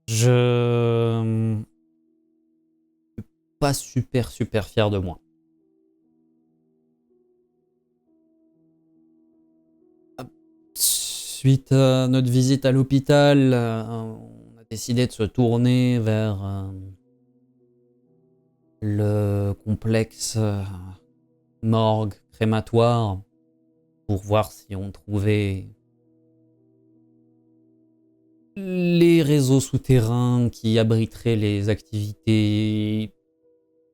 Je suis pas super fier de moi. Suite à notre visite à l'hôpital, on a décidé de se tourner vers le complexe morgue crématoire pour voir si on trouvait les réseaux souterrains qui abriteraient les activités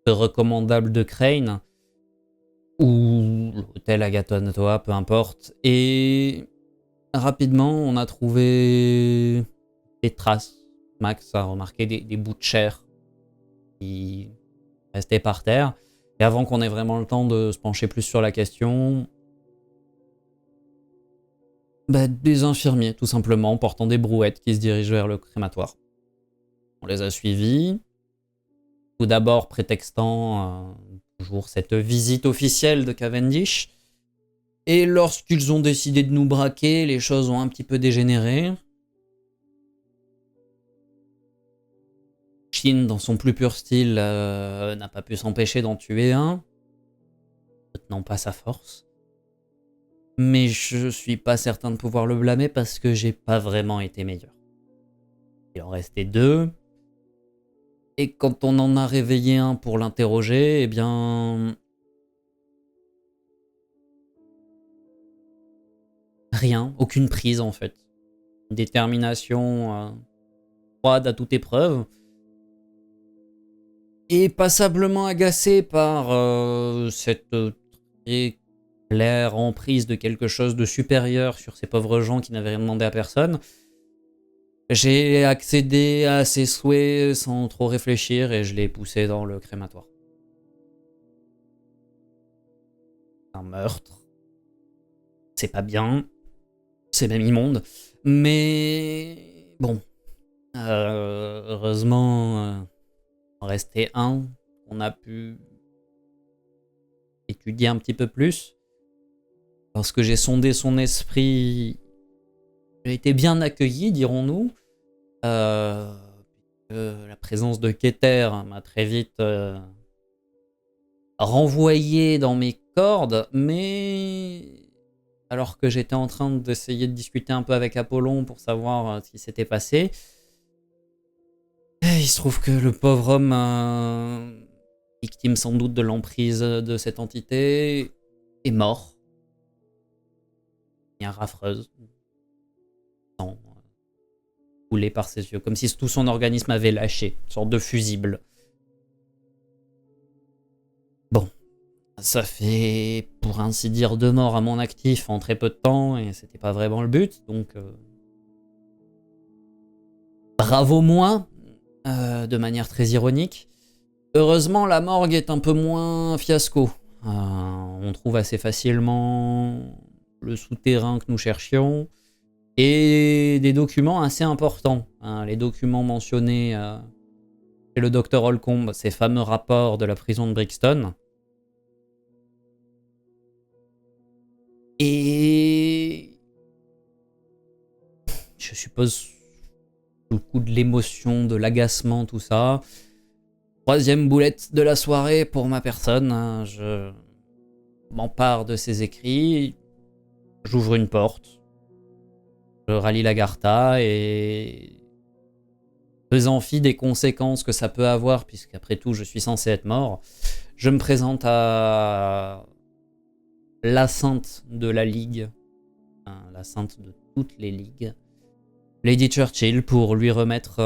recommandables de Crane ou l'hôtel Agathon Toa, peu importe. Et rapidement, on a trouvé des traces. Max a remarqué des bouts de chair qui restaient par terre. Et avant qu'on ait vraiment le temps de se pencher plus sur la question, des infirmiers, tout simplement, portant des brouettes qui se dirigent vers le crématoire. On les a suivis, tout d'abord prétextant toujours cette visite officielle de Cavendish. Et lorsqu'ils ont décidé de nous braquer, les choses ont un petit peu dégénéré. Shin, dans son plus pur style, n'a pas pu s'empêcher d'en tuer un, non pas sa force. Mais je suis pas certain de pouvoir le blâmer parce que j'ai pas vraiment été meilleur. Il en restait deux. Et quand on en a réveillé un pour l'interroger, eh bien... rien, aucune prise en fait. Une détermination froide à toute épreuve. Et passablement agacé par cette très claire emprise de quelque chose de supérieur sur ces pauvres gens qui n'avaient rien demandé à personne, j'ai accédé à ses souhaits sans trop réfléchir et je l'ai poussé dans le crématoire. Un meurtre, c'est pas bien, c'est même immonde, mais bon, heureusement, en restait un, on a pu étudier un petit peu plus. Lorsque j'ai sondé son esprit, j'ai été bien accueilli, dirons-nous. La présence de Keter m'a très vite renvoyé dans mes cordes, mais alors que j'étais en train d'essayer de discuter un peu avec Apollon pour savoir ce qui s'était passé, il se trouve que le pauvre homme, victime sans doute de l'emprise de cette entité, est mort. Une affreuse. Sang coulé par ses yeux, comme si tout son organisme avait lâché, une sorte de fusible. Bon, ça fait, pour ainsi dire, 2 morts à mon actif en très peu de temps, et c'était pas vraiment le but, donc... bravo moi, de manière très ironique. Heureusement, la morgue est un peu moins fiasco. On trouve assez facilement le souterrain que nous cherchions, et des documents assez importants. Les documents mentionnés chez le docteur Holcomb, ces fameux rapports de la prison de Brixton. Et je suppose, sous le coup de l'émotion, de l'agacement, tout ça, troisième boulette de la soirée pour ma personne, je m'empare de ses écrits, j'ouvre une porte, je rallie l'Agartha et, faisant fi des conséquences que ça peut avoir, puisqu'après tout je suis censé être mort, je me présente à la sainte de la Ligue, la sainte de toutes les ligues, Lady Churchill, pour lui remettre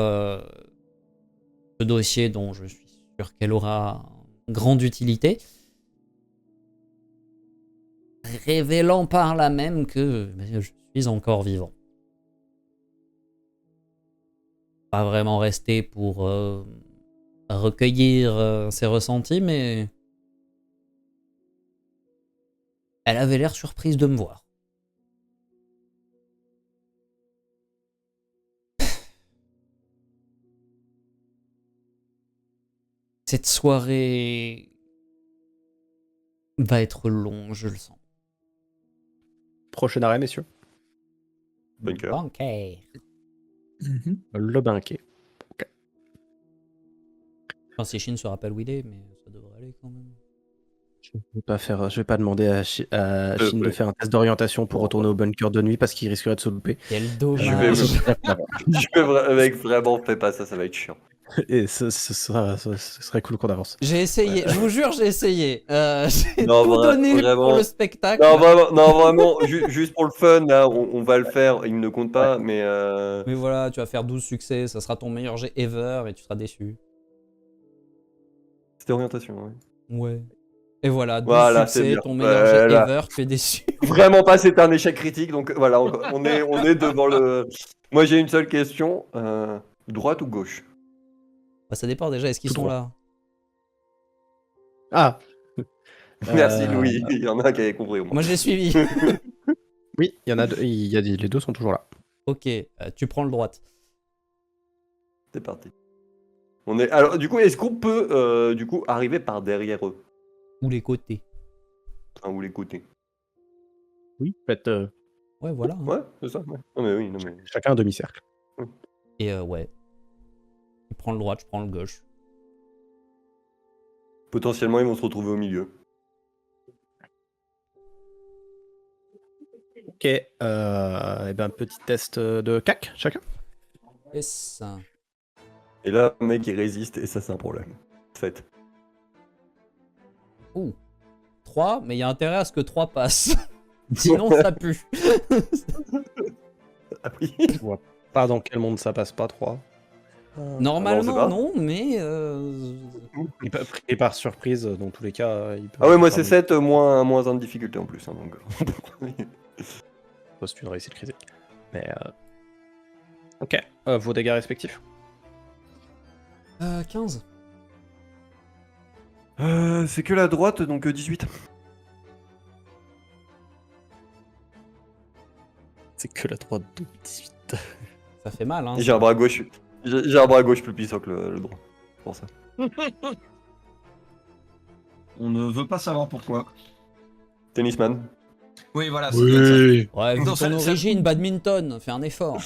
ce dossier dont je suis sûr qu'elle aura grande utilité, révélant par là même que je suis encore vivant. Pas vraiment resté pour recueillir ses ressentis, mais elle avait l'air surprise de me voir. Cette soirée va être longue, je le sens. Prochain arrêt, messieurs. Bunker. Banquet. Le banquet. Enfin, si Shin se rappelle où il est, mais ça devrait aller quand même. Je vais pas demander à Shin de ouais. faire un test d'orientation pour retourner au bunker de nuit parce qu'il risquerait de se louper. Quel Je vais dommage. mec, vraiment, fais pas ça va être chiant. Et ce serait cool qu'on avance. J'ai essayé, je vous jure, j'ai essayé. J'ai Non, tout donné vraiment. pour le spectacle. Non, vraiment, juste pour le fun, là, on va le faire, il ne compte pas, mais... Mais voilà, tu vas faire 12 succès, ça sera ton meilleur jet ever et tu seras déçu. C'était orientation, ouais. Ouais. Et voilà, 12 Voilà, c'est succès, bien. ton meilleur jet Voilà. ever, tu es déçu. Vraiment pas, c'est un échec critique, donc voilà, on est devant le... Moi, j'ai une seule question, droite ou gauche? Bah, ça dépend déjà, est-ce qu'ils Tout sont droit. là? Ah Merci Louis, il y en a un qui avait compris au moins. Moi je l'ai suivi. Oui, il y en a deux, les deux sont toujours là. Ok, tu prends le droite. C'est parti. Alors, du coup, est-ce qu'on peut, du coup, arriver par derrière eux? Ou les côtés. Enfin, ou les côtés? Oui, faites Ouais, voilà. hein. Ouais, c'est ça, ouais. Non mais oui, non mais... chacun un demi-cercle. Et ouais. Tu prends le droite, je prends le gauche. Potentiellement, ils vont se retrouver au milieu. Ok, et ben petit test de CAC, chacun. Yes. Et là, le mec, il résiste, et ça, c'est un problème. Fait. Ouh. 3, mais il y a intérêt à ce que 3 passe. Sinon, ça pue. Ah oui. Je vois pas dans quel monde ça passe pas 3. Normalement, pas. non, mais. Et par surprise, dans tous les cas, il peut. Ah ouais, moi, c'est 7, moins 1 de difficulté en plus. Hein, donc... C'est une réussite critique. Mais ok, vos dégâts respectifs. 15. c'est que la droite, donc 18. C'est que la droite de 18. Ça fait mal, hein. J'ai un bras gauche. J'ai un bras gauche plus puissant que le droit. C'est pour ça. On ne veut pas savoir pourquoi. Tennisman. Oui, voilà, ça doit être ça. Ouais, vu Non, ton c'est- origine, badminton, fais un effort.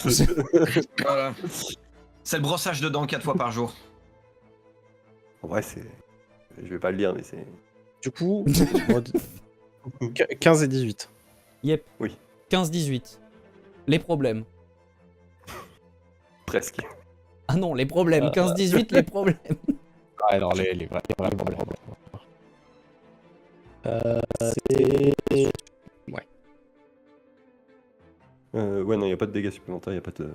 Voilà. C'est le brossage de dents 4 fois par jour. En vrai, c'est. Je vais pas le dire, mais c'est. Du coup, 15 et 18. Yep. Oui. 15-18. Les problèmes. Presque. Ah non, les problèmes. 15-18, les problèmes. Ouais, alors les vrais problèmes. C'est. Ouais, non, y a pas de dégâts supplémentaires, y a pas de.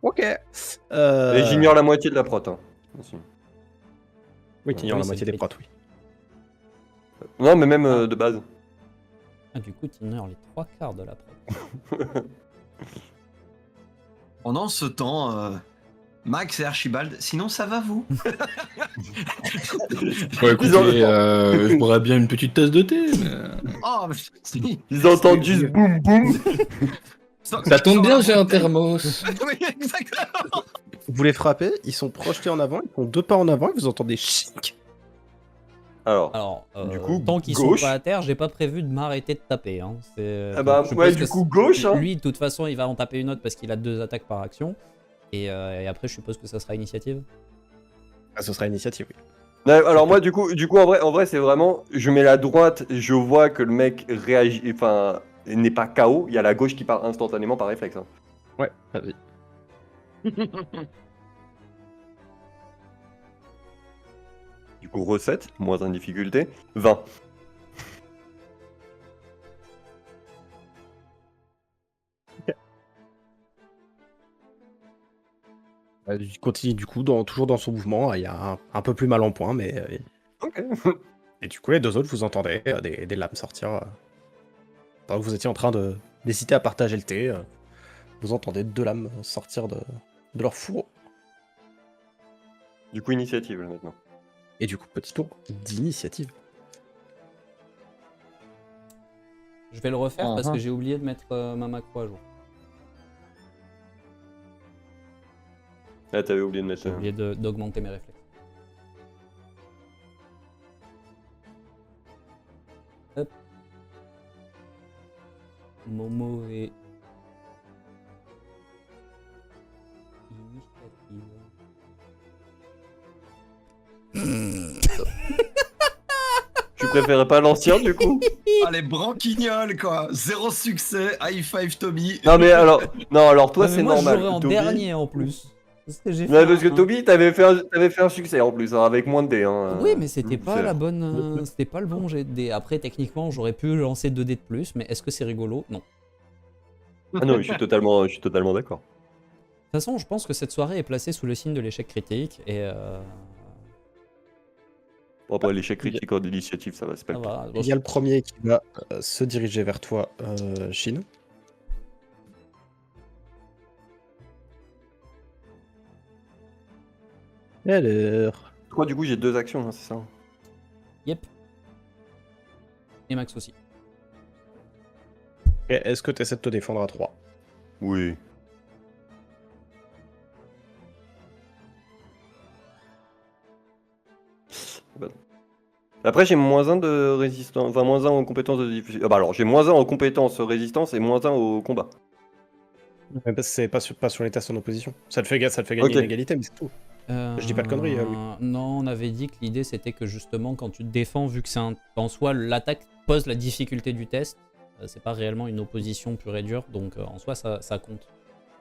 Ok. Et j'ignore la moitié de la prot. Hein. Aussi. Oui, t'ignores Oui, la c'est moitié des critique. protes, oui. Non, mais même de base. Ah, du coup, t'ignores les 3 quarts de la preuve. Pendant ce temps, Max et Archibald, sinon ça va vous? Ouais, écoutez, je boirais bien une petite tasse de thé. Mais... Oh, mais si. Ils entendent juste boum boum. Ça tombe bien, j'ai un thermos. Oui, exactement. Vous les frappez, ils sont projetés en avant, ils font 2 pas en avant et vous entendez chic. Alors, Alors, Du coup, tant qu'ils sont gauche. pas à terre, j'ai pas prévu de m'arrêter de taper. Hein. ah bah, Je ouais, suppose du que coup, gauche. Hein. lui, de toute façon, il va en taper une autre parce qu'il a 2 attaques par action. Et après, je suppose que ça sera initiative. Ah, ce sera initiative, oui. Ouais, alors, moi, du coup en vrai, c'est vraiment. Je mets la droite, je vois que le mec réagit. Enfin, n'est pas KO. Il y a la gauche qui part instantanément par réflexe. Hein. Ouais, vas-y. Du coup, recette, moins 1 de difficulté. 20. Il continue du coup, toujours dans son mouvement. Il y a un peu plus mal en point, mais. Ok. Et du coup, les deux autres, vous entendez des lames sortir. Pendant que vous étiez en train d'hésiter à partager le thé, vous entendez 2 lames sortir de leur four. Du coup, initiative, là, maintenant. Et du coup, petit tour d'initiative. Je vais le refaire parce Ah, que ah. j'ai oublié de mettre ma macro à jour. Ah, t'avais oublié de mettre. J'ai oublié d'augmenter mes réflexes. Hop. Momo et... Initiative. Tu préférais pas l'ancien du coup? Ah, les branquignoles, quoi. 0 succès, high five Toby. Non mais alors toi Ouais, mais c'est moi, normal. je jouerais en Toby- dernier en plus. C'est ce que j'ai Ouais, fait. parce que hein. Toby, t'avais fait un succès en plus, hein, avec moins de dés. Hein, Oui, mais c'était pas c'est- la bonne. C'était pas le bon jet de dés. Après, techniquement, j'aurais pu lancer 2 dés de plus, mais est-ce que c'est rigolo? Non. De Ah non, je suis totalement d'accord. toute façon, je pense que cette soirée est placée sous le signe de l'échec critique et. Bon, après, l'échec critique en initiative, ça va se Ça passer. va. Il y a le premier qui va se diriger vers toi, Shin. Et alors, Je crois du coup j'ai 2 actions, hein, c'est ça? Yep. Et Max aussi. est-ce que tu essaies de te défendre à 3? Oui. Après j'ai -1 de résistance, enfin -1 en compétences de diffusion. Ah bah alors j'ai -1 en compétences résistance et -1 au combat. C'est pas sur les tests en opposition. Ça te fait gagner Ok. une égalité, mais c'est tout. Je dis pas de conneries, Louis. Non, on avait dit que l'idée c'était que justement quand tu te défends, vu que c'est en soi l'attaque pose la difficulté du test, c'est pas réellement une opposition pure et dure, donc en soi ça compte.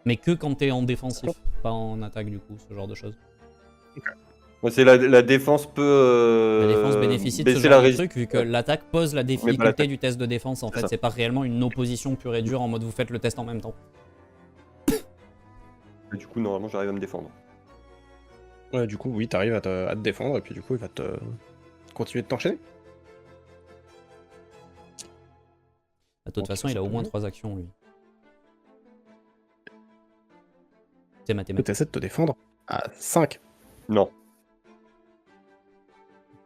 Mais que quand t'es en défensif, pas en attaque du coup, ce genre de choses. Ouais, c'est la défense peut. La défense bénéficie de ce baisser genre la de truc vu que l'attaque pose la difficulté l'attaque. du test de défense en C'est fait, ça. c'est pas réellement une opposition pure et dure en mode vous faites le test en même temps. Et du coup normalement j'arrive à me défendre. Ouais, du coup, oui, t'arrives à te défendre, et puis du coup, il va te continuer de t'enchaîner. De toute façon, il a au moins 3 actions lui. C'est Tu mathématique. essaies de te défendre à 5. Non.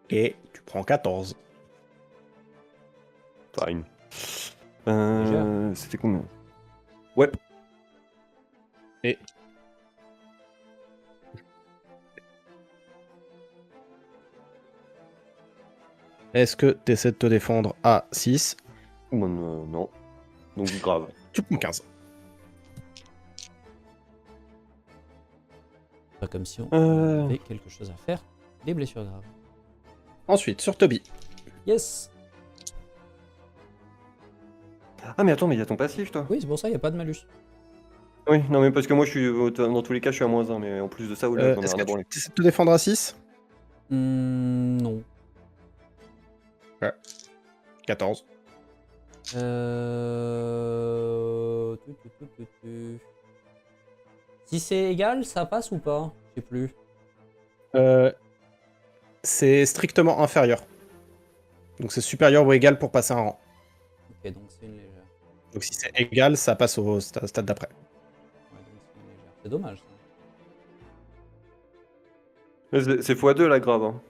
Et tu prends 14. Fine. Déjà. C'était combien? Ouais. Et est-ce que tu essaies de te défendre à 6? Non. Donc grave. Tu prends 15. Pas comme si on Euh. avait quelque chose à faire. Des blessures graves. Ensuite, sur Toby. Yes. Ah mais attends, mais il y a ton passif toi. Oui, c'est pour ça, il n'y a pas de malus. Oui, non mais parce que moi je suis dans tous les cas je suis à -1, mais en plus de ça, oula, j'en ai Est-ce rien à que branler. tu essaies de te défendre à 6? Non. 14. Si c'est égal, ça passe ou pas? Je sais plus. C'est strictement inférieur. Donc c'est supérieur ou égal pour passer un rang. Ok, donc c'est une légère. Donc si c'est égal, ça passe au stade d'après. Ouais, donc c'est une légère. C'est dommage. Ça. Mais c'est x2 la grave. Hein.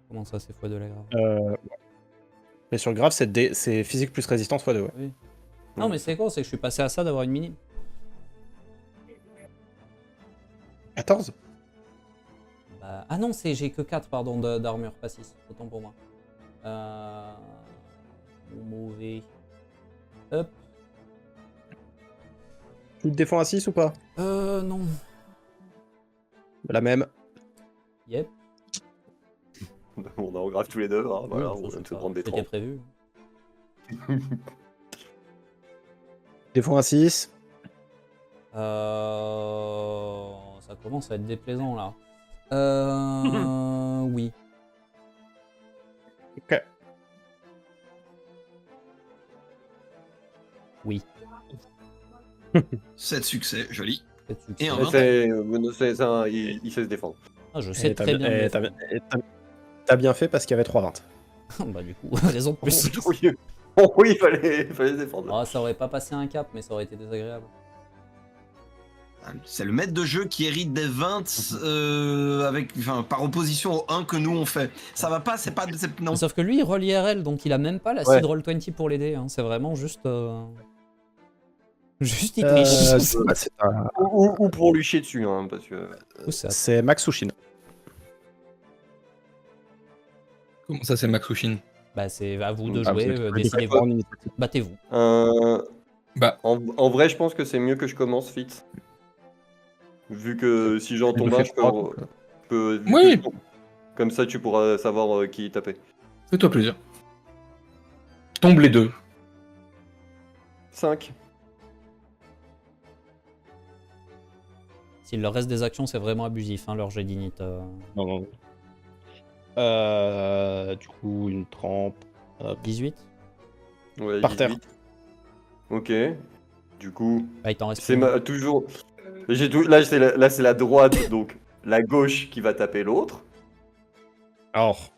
Comment ça, c'est x2 la grave? Ouais. Mais sur grave, c'est physique plus résistance x2, ouais. Oui. Non, mais c'est quoi? C'est que je suis passé à ça d'avoir une mini. 14? Bah, ah non, j'ai que 4 pardon d'armure, pas 6. Autant pour moi. Mauvais. Hop. Tu te défends à 6 ou pas? Non. La même. Yep. On en grave tous les deux, hein, voilà, Oui, on ça, vient de c'est se pas- prendre des C'était troncs. prévu. Défends à 6. Ça commence à être déplaisant là. Oui. Ok. Oui. 7 succès, joli. Peut-être succès. Et un Mais 20. il sait se défendre. Ah, je sais Et très bien. me et défendre. t'as bien fait parce qu'il y avait 3 20. Bah du coup, raison de plus. Oui, il fallait se défendre. Ah, ça aurait pas passé un cap, mais ça aurait été désagréable. C'est le maître de jeu qui hérite des 20 par opposition au 1 que nous on fait. Ça va pas, c'est pas... Non. Sauf que lui, il roll IRL, donc il a même pas la Ouais. seed roll 20 pour l'aider. Hein. C'est vraiment juste... Juste il triche. Ou pour lui chier dessus, hein, parce que... C'est Max Sushin. Comment ça, c'est Maxushin? Bah c'est à vous de Ah, vous jouer, êtes décidez-vous. en initiative. Battez-vous. Bah, En vrai, je pense que c'est mieux que je commence, Fitz. Vu que si j'en tombe un, je peux... vu Oui. que Comme ça, tu pourras savoir qui taper. Fais-toi plaisir. Tombe les deux. 5. Si le reste des actions, c'est vraiment abusif, hein, leur jet d'init. Non, non. Du coup, une trempe. Hop. 18. Ouais, Par terre. 18. Ok. Du coup, Ah, il t'en reste c'est une. toujours. Là, c'est la droite, donc la gauche qui va taper l'autre. Alors.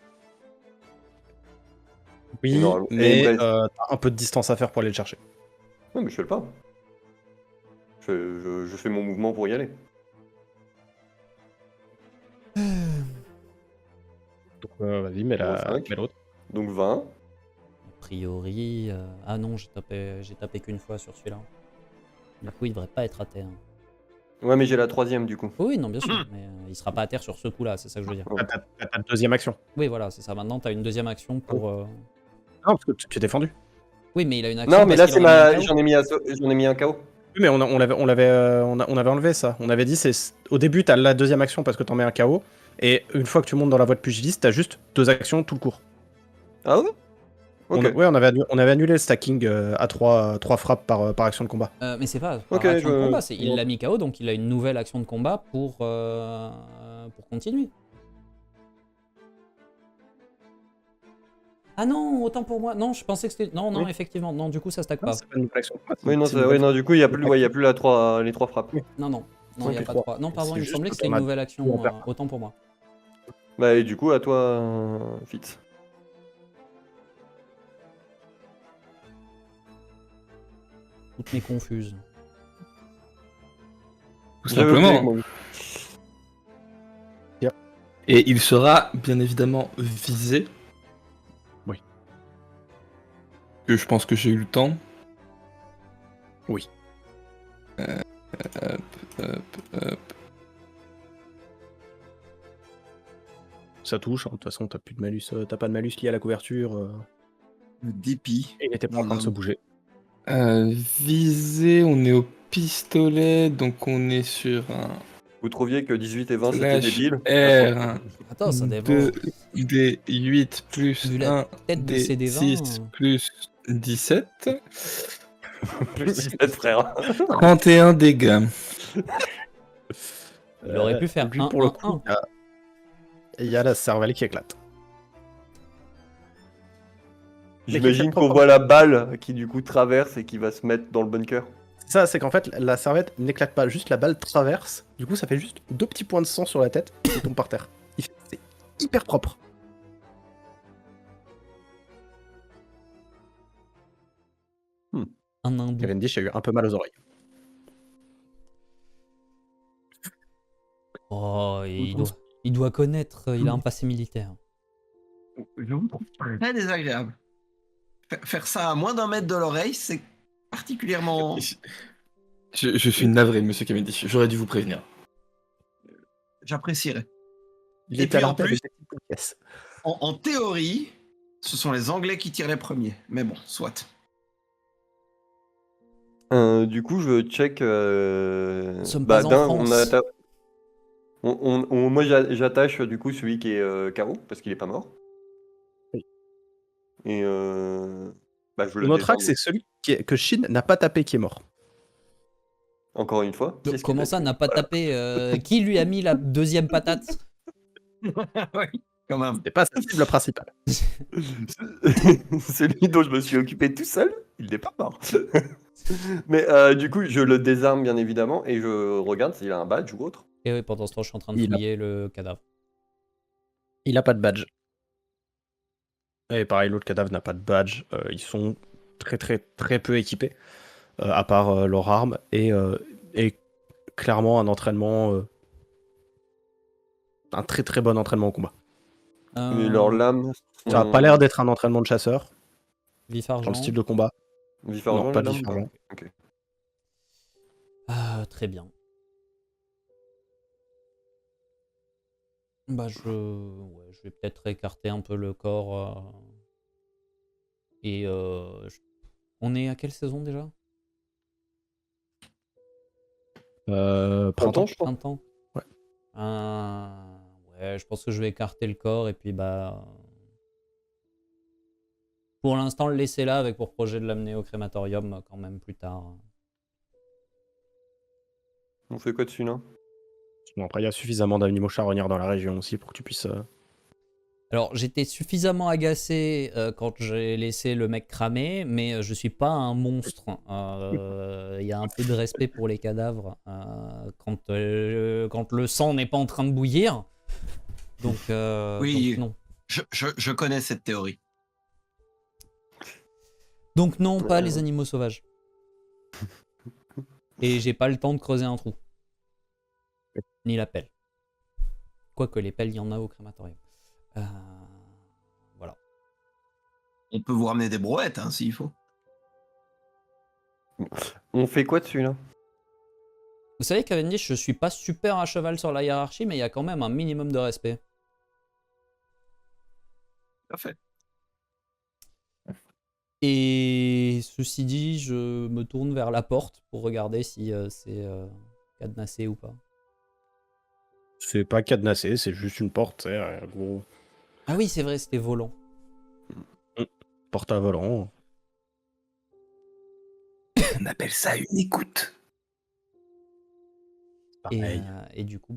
Et Oui, normalement- et mais il me reste- t'as un peu de distance à faire pour aller le chercher. Non, mais je fais le pas. Je fais mon mouvement pour y aller. Donc, vas-y, mets Cinq. l'autre. Donc 20. A priori. Ah non, j'ai tapé qu'une fois sur celui-là. Du coup, il devrait pas être à terre. Ouais, mais j'ai la troisième du coup. Oui, non, bien sûr, mais il sera pas à terre sur ce coup-là, c'est ça que je veux dire. T'as ta deuxième action. Oui, voilà, c'est ça. Maintenant, t'as une deuxième action pour. Non, parce que tu es défendu. Oui, mais il a une action. Non, mais parce là, qu'il en a mis un KO. j'en ai mis un KO. Oui, mais on avait enlevé ça. On avait dit, au début, t'as la deuxième action parce que t'en mets un KO. Et une fois que tu montes dans la voie de pugiliste, t'as juste 2 actions tout le court. Ah ouais? Ok. On avait annulé le stacking à 3 frappes par action de combat. Mais c'est pas par Ok, action de je- combat, il l'a mis KO, donc il a une nouvelle action de combat pour continuer. Ah non, autant pour moi. Non, je pensais que c'était. Non, non, Oui. effectivement. Non, du coup, ça stack Non, pas. c'est pas une nouvelle action. Oui, non, du coup, il y a plus, y a plus les 3 frappes. Non, non. Non, il Ouais, n'y a plus pas de trois. 3. Non, pardon, C'est il me juste semblait que que c'était t'en une as nouvelle deux action. en perte. Autant pour moi. Bah, et du coup, à toi, Fitz. Toutes mes confuses. Tout J'avais oublié simplement. que mon- Et il sera bien évidemment visé. Oui. Que je pense que j'ai eu le temps. Oui. Hop. Ça touche, hein. De toute façon, t'as plus de malus, t'as pas de malus lié à la couverture. Le dépit. Et il était pas en train de se bouger. Visé, on est au pistolet, donc on est sur un Vous trouviez que 18 et 20 c'était slash débile? R, Attends, ça dépend. 2 D8 plus Vu la 1 tête de ces D6 D20. plus 17, Plus 17, frère. 31 dégâts. Il aurait pu faire Lui, 1, pour le 1, coup, 1. il y a la cervelle qui éclate. J'imagine qu'on voit la balle qui du coup traverse et qui va se mettre dans le bunker. Ça, c'est qu'en fait, la serviette n'éclate pas, juste la balle traverse. Du coup, ça fait juste 2 petits points de sang sur la tête et tombe par terre. C'est hyper propre. Un hindou. Cavendish a eu un peu mal aux oreilles. Oh, il doit connaître. Il a un passé militaire. Je vous trouve très désagréable. Faire ça à moins d'un mètre de l'oreille, c'est particulièrement. Je suis navré, monsieur Cavendish, j'aurais dû vous prévenir. J'apprécierais. Il Et était puis, à en plus- avec des petites pièces. En théorie, ce sont les Anglais qui tirent les premiers. Mais bon, soit. Du coup, je check. Nous sommes pas en France. Moi, j'attache du coup celui qui est KO parce qu'il est pas mort. Oui. Et bah, je le Notre désarme axe, c'est celui que Shin n'a pas tapé qui est mort. encore une fois. Qui est-ce qui Comment t'a ça, tué n'a pas tapé Qui lui a mis la deuxième patate? Oui, quand même. C'est pas sa cible principale. Celui dont je me suis occupé tout seul, il n'est pas mort. Mais du coup, je le désarme bien évidemment et je regarde s'il a un badge ou autre. Et oui, pendant ce temps, je suis en train de Il a- fouiller le cadavre. Il a pas de badge. Et pareil, l'autre cadavre n'a pas de badge. Ils sont très peu équipés, à part leur arme et clairement un entraînement, un très bon entraînement au combat. Mais leurs lames. Ça a pas l'air d'être un entraînement de chasseur Vif dans argent. le style de combat. Vif Non, argent, pas les lames, vif argent. Ok. Ah, très bien. Bah, je vais peut-être écarter un peu le corps. Et on est à quelle saison déjà? Printemps. Printemps, je crois. Printemps? Ouais. Ouais, Je pense que je vais écarter le corps et puis pour l'instant le laisser là avec pour projet de l'amener au crématorium quand même plus tard. On fait quoi dessus là? Bon, après, il y a suffisamment d'animaux charognards dans la région aussi pour que tu puisses. Alors j'étais suffisamment agacé quand j'ai laissé le mec cramer, mais je suis pas un monstre. Il y a un peu de respect pour les cadavres quand le sang n'est pas en train de bouillir. Donc, Oui. donc non. Je connais cette théorie. Donc non, pas les animaux sauvages. Et j'ai pas le temps de creuser un trou. Ni la pelle. Quoique les pelles, il y en a au crématorium. Voilà. On peut vous ramener des brouettes hein, s'il faut. On fait quoi dessus là? Vous savez, Cavendish, je suis pas super à cheval sur la hiérarchie, mais il y a quand même un minimum de respect. Parfait. Et ceci dit, je me tourne vers la porte pour regarder si c'est cadenassé ou pas. C'est pas cadenassé, c'est juste une porte, c'est un gros Ah oui, c'est vrai, c'était volant. porte à volant. On appelle ça une écoute. Et du coup,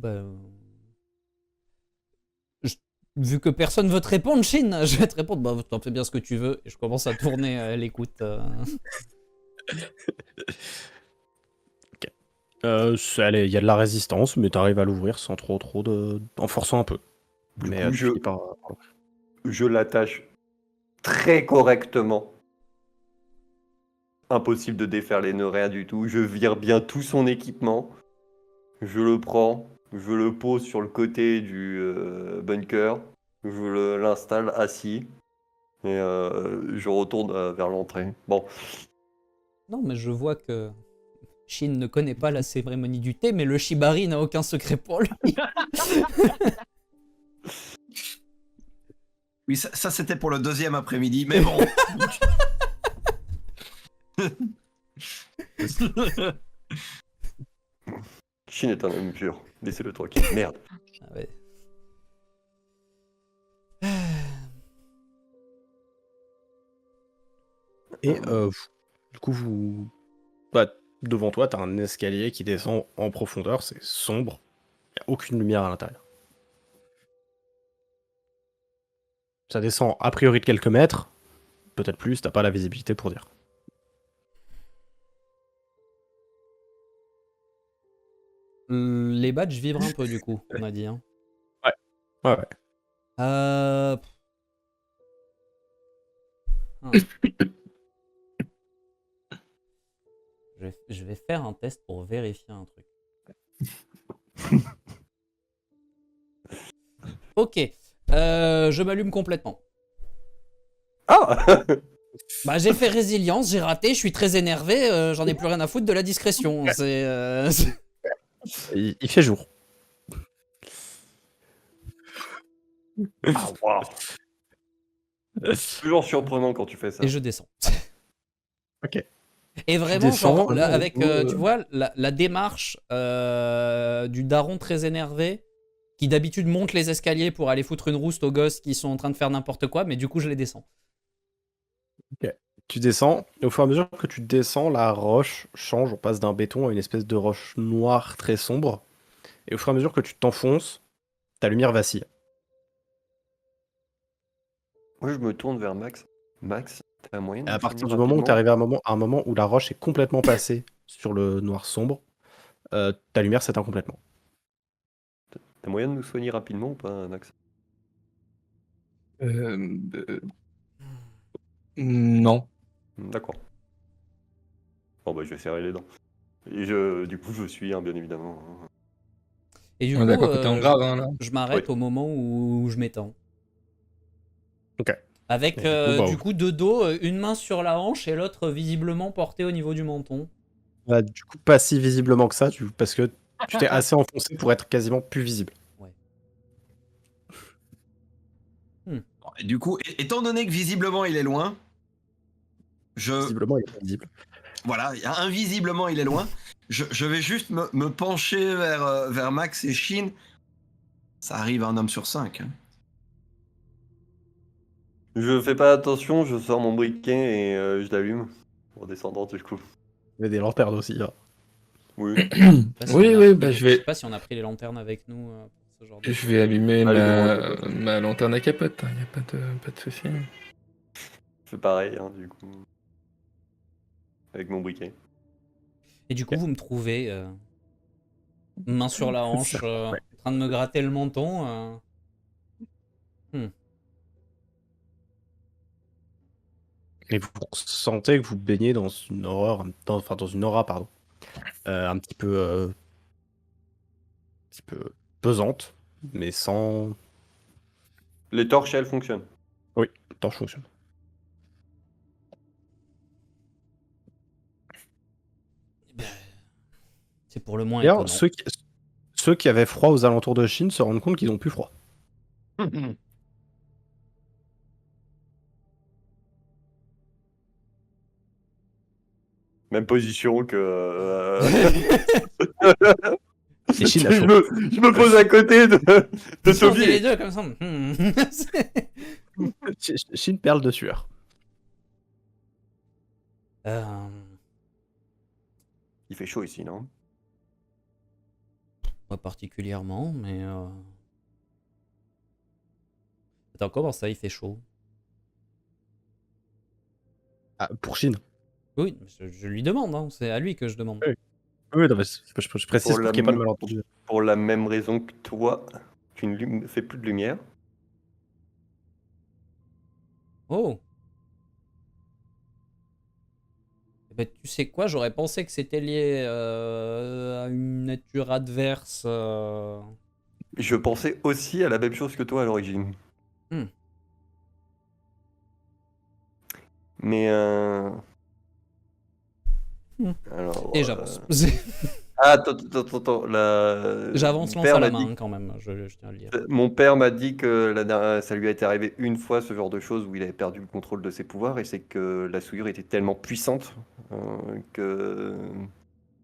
vu que personne veut te répondre, Shin, je vais te répondre, bah, t'en fais bien ce que tu veux. Et je commence à tourner l'écoute. Il y a de la résistance, mais t'arrives à l'ouvrir sans trop en forçant un peu. Du Mais coup, tu finis par. je l'attache très correctement. Impossible de défaire les nœuds, rien du tout. Je vire bien tout son équipement. Je le prends, je le pose sur le côté du bunker. Je l'installe assis. Et je retourne vers l'entrée. Bon, Non, mais je vois que Shin ne connaît pas la cérémonie du thé, mais le Shibari n'a aucun secret pour lui. Oui, ça c'était pour le deuxième après-midi, mais bon. Shin est un homme pur. Laissez-le tranquille. Merde. Ah ouais. Et du coup, devant toi, t'as un escalier qui descend en profondeur, c'est sombre, il n'y a aucune lumière à l'intérieur. Ça descend a priori de quelques mètres, peut-être plus, t'as pas la visibilité pour dire. Les badges vibrent un peu du coup, on a dit. Hein. Ouais. Ah. Je vais faire un test pour vérifier un truc. Ok, je m'allume complètement. Ah Bah j'ai fait résilience, j'ai raté, je suis très énervé, j'en ai plus rien à foutre de la discrétion. Il fait jour. Ah, waouh. Toujours surprenant quand tu fais ça. Et je descends. Ok. Et vraiment, descends, genre, là, vraiment, avec, du coup, tu vois, la démarche du daron très énervé, qui d'habitude monte les escaliers pour aller foutre une rouste aux gosses qui sont en train de faire n'importe quoi, mais du coup, je les descends. Ok. Tu descends, et au fur et à mesure que tu descends, la roche change, on passe d'un béton à une espèce de roche noire très sombre. Et au fur et à mesure que tu t'enfonces, ta lumière vacille. Moi, je me tourne vers Max. Max, t'as un moyen de Et à me partir soigner du moment où tu rapidement arrives à un moment où la roche est complètement passée sur le noir sombre, ta lumière s'éteint complètement. T'as moyen de nous soigner rapidement ou pas, Max? Non. D'accord. Bon, bah, je vais serrer les dents. Et du coup, je suis, hein, bien évidemment. Et du On est coup, d'accord que t'es en grave, hein, là. je m'arrête Oui. au moment où je m'étends. Ok. Avec, Et du coup, de dos, une main sur la hanche et l'autre visiblement portée au niveau du menton. Du coup, pas si visiblement que ça, parce que tu t'es assez enfoncé pour être quasiment plus visible. Et du coup, étant donné que visiblement il est loin, Visiblement, il est pas visible. voilà, invisiblement il est loin, je vais juste me pencher vers Max et Shin. Ça arrive à un homme sur 5. Je fais pas attention, je sors mon briquet et je l'allume en descendant du coup. Il y avait des lanternes aussi. Hein. Oui. Je sais pas si Oui, on a oui, pris- bah, je sais pas si on a pris les lanternes avec nous pour ce genre de je choses. vais allumer Allez, ma lanterne à capote, il n'y a pas de souci. Je fais pareil, hein, du coup. Avec mon briquet. Et du coup, vous me trouvez main sur la hanche, Ouais. en train de me gratter le menton. Et vous sentez que vous baignez dans une horreur, dans une aura, pardon, un petit peu pesante, mais sans. Les torches, elles fonctionnent. Oui, le torche fonctionne. Ben, c'est pour le moins D'ailleurs, étonnant. ceux qui avaient froid aux alentours de Chine se rendent compte qu'ils n'ont plus froid. Même position que. Et Chine a je, chaud. je me pose à côté de Ils sont Toby. les deux comme ça. Chine perle de sueur. Euh, Il fait chaud ici, non? Pas particulièrement, mais. Attends, comment ça, il fait chaud? Ah, pour Chine. Oui, je lui demande, hein, c'est à lui que je demande. Oui. Oui, non, mais je précise pour qu'il n'y ait pas de malentendu. Pour la même raison que toi, tu ne fais plus de lumière. Oh! Eh ben, tu sais quoi, j'aurais pensé que c'était lié à une nature adverse. Je pensais aussi à la même chose que toi à l'origine. Hmm. Mais Hmm. alors. Et j'avance. Ah, attends. J'avance Mon lance père à la m'a dit main quand même, je tiens à le dire. Mon père m'a dit que ça lui a été arrivé une fois ce genre de choses où il avait perdu le contrôle de ses pouvoirs et c'est que la souillure était tellement puissante que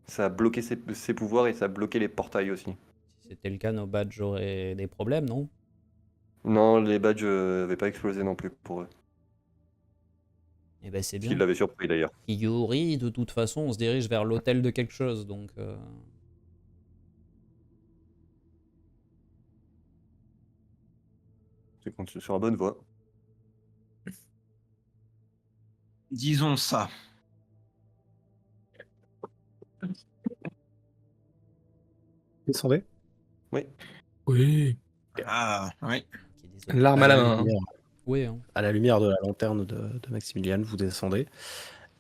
ça a bloqué ses pouvoirs et ça a bloqué les portails aussi. Si c'était le cas, nos badges auraient des problèmes, non? Non, les badges n'avaient pas explosé non plus pour eux. Eh ben c'est Ce qui bien. l'avait surpris d'ailleurs. Priori, de toute façon, on se dirige vers l'hôtel de quelque chose, donc... C'est qu'on est sur la bonne voie. Disons ça. Descendez. Oui. Ah, oui. ok, désolé. L'arme à la main. lumière, Oui, hein. à la lumière de la lanterne de Maximilian, vous descendez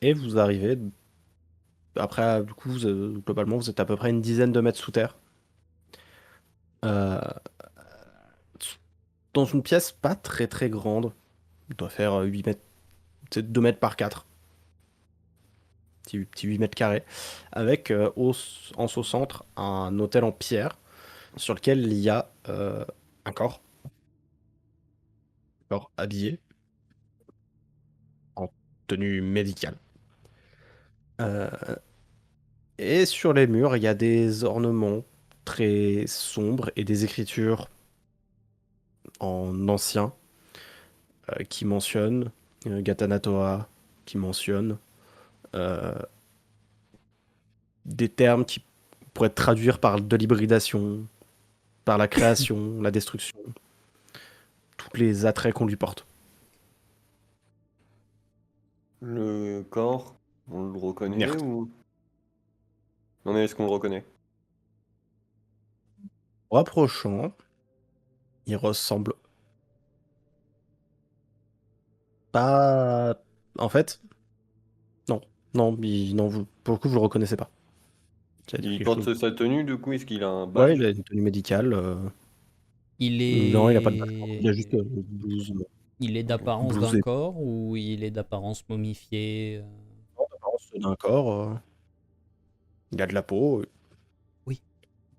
et vous arrivez. Après, du coup, globalement, vous êtes à peu près une dizaine de mètres sous terre. Euh, Dans une pièce pas très très grande. Il doit faire 8 mètres, c'est 2 mètres par 4. Petit 8 mètres carrés. Avec en son centre un hôtel en pierre sur lequel il y a un corps. Un corps habillé en tenue médicale. Euh, et sur les murs, il y a des ornements très sombres et des écritures en ancien qui mentionnent Gatanatoa, qui mentionnent euh, des termes qui pourraient être traduire par de l'hybridation, par la création, la destruction, tous les attraits qu'on lui porte. Le corps, on le reconnaît Merde. ou... Non mais est-ce qu'on le reconnaît? En rapprochant, il ressemble pas. En fait, non. Non, pour le coup, vous le reconnaissez pas. C'est-à-dire Il quelque porte chose- sa tenue du coup, est-ce qu'il a un Ouais, badge? il a une tenue médicale. Il est... Non, il a pas de badge. Il a juste une blouse. Il est d'apparence Blouse d'un et- corps ou il est d'apparence momifiée L'apparence d'un corps. Il a de la peau. Oui.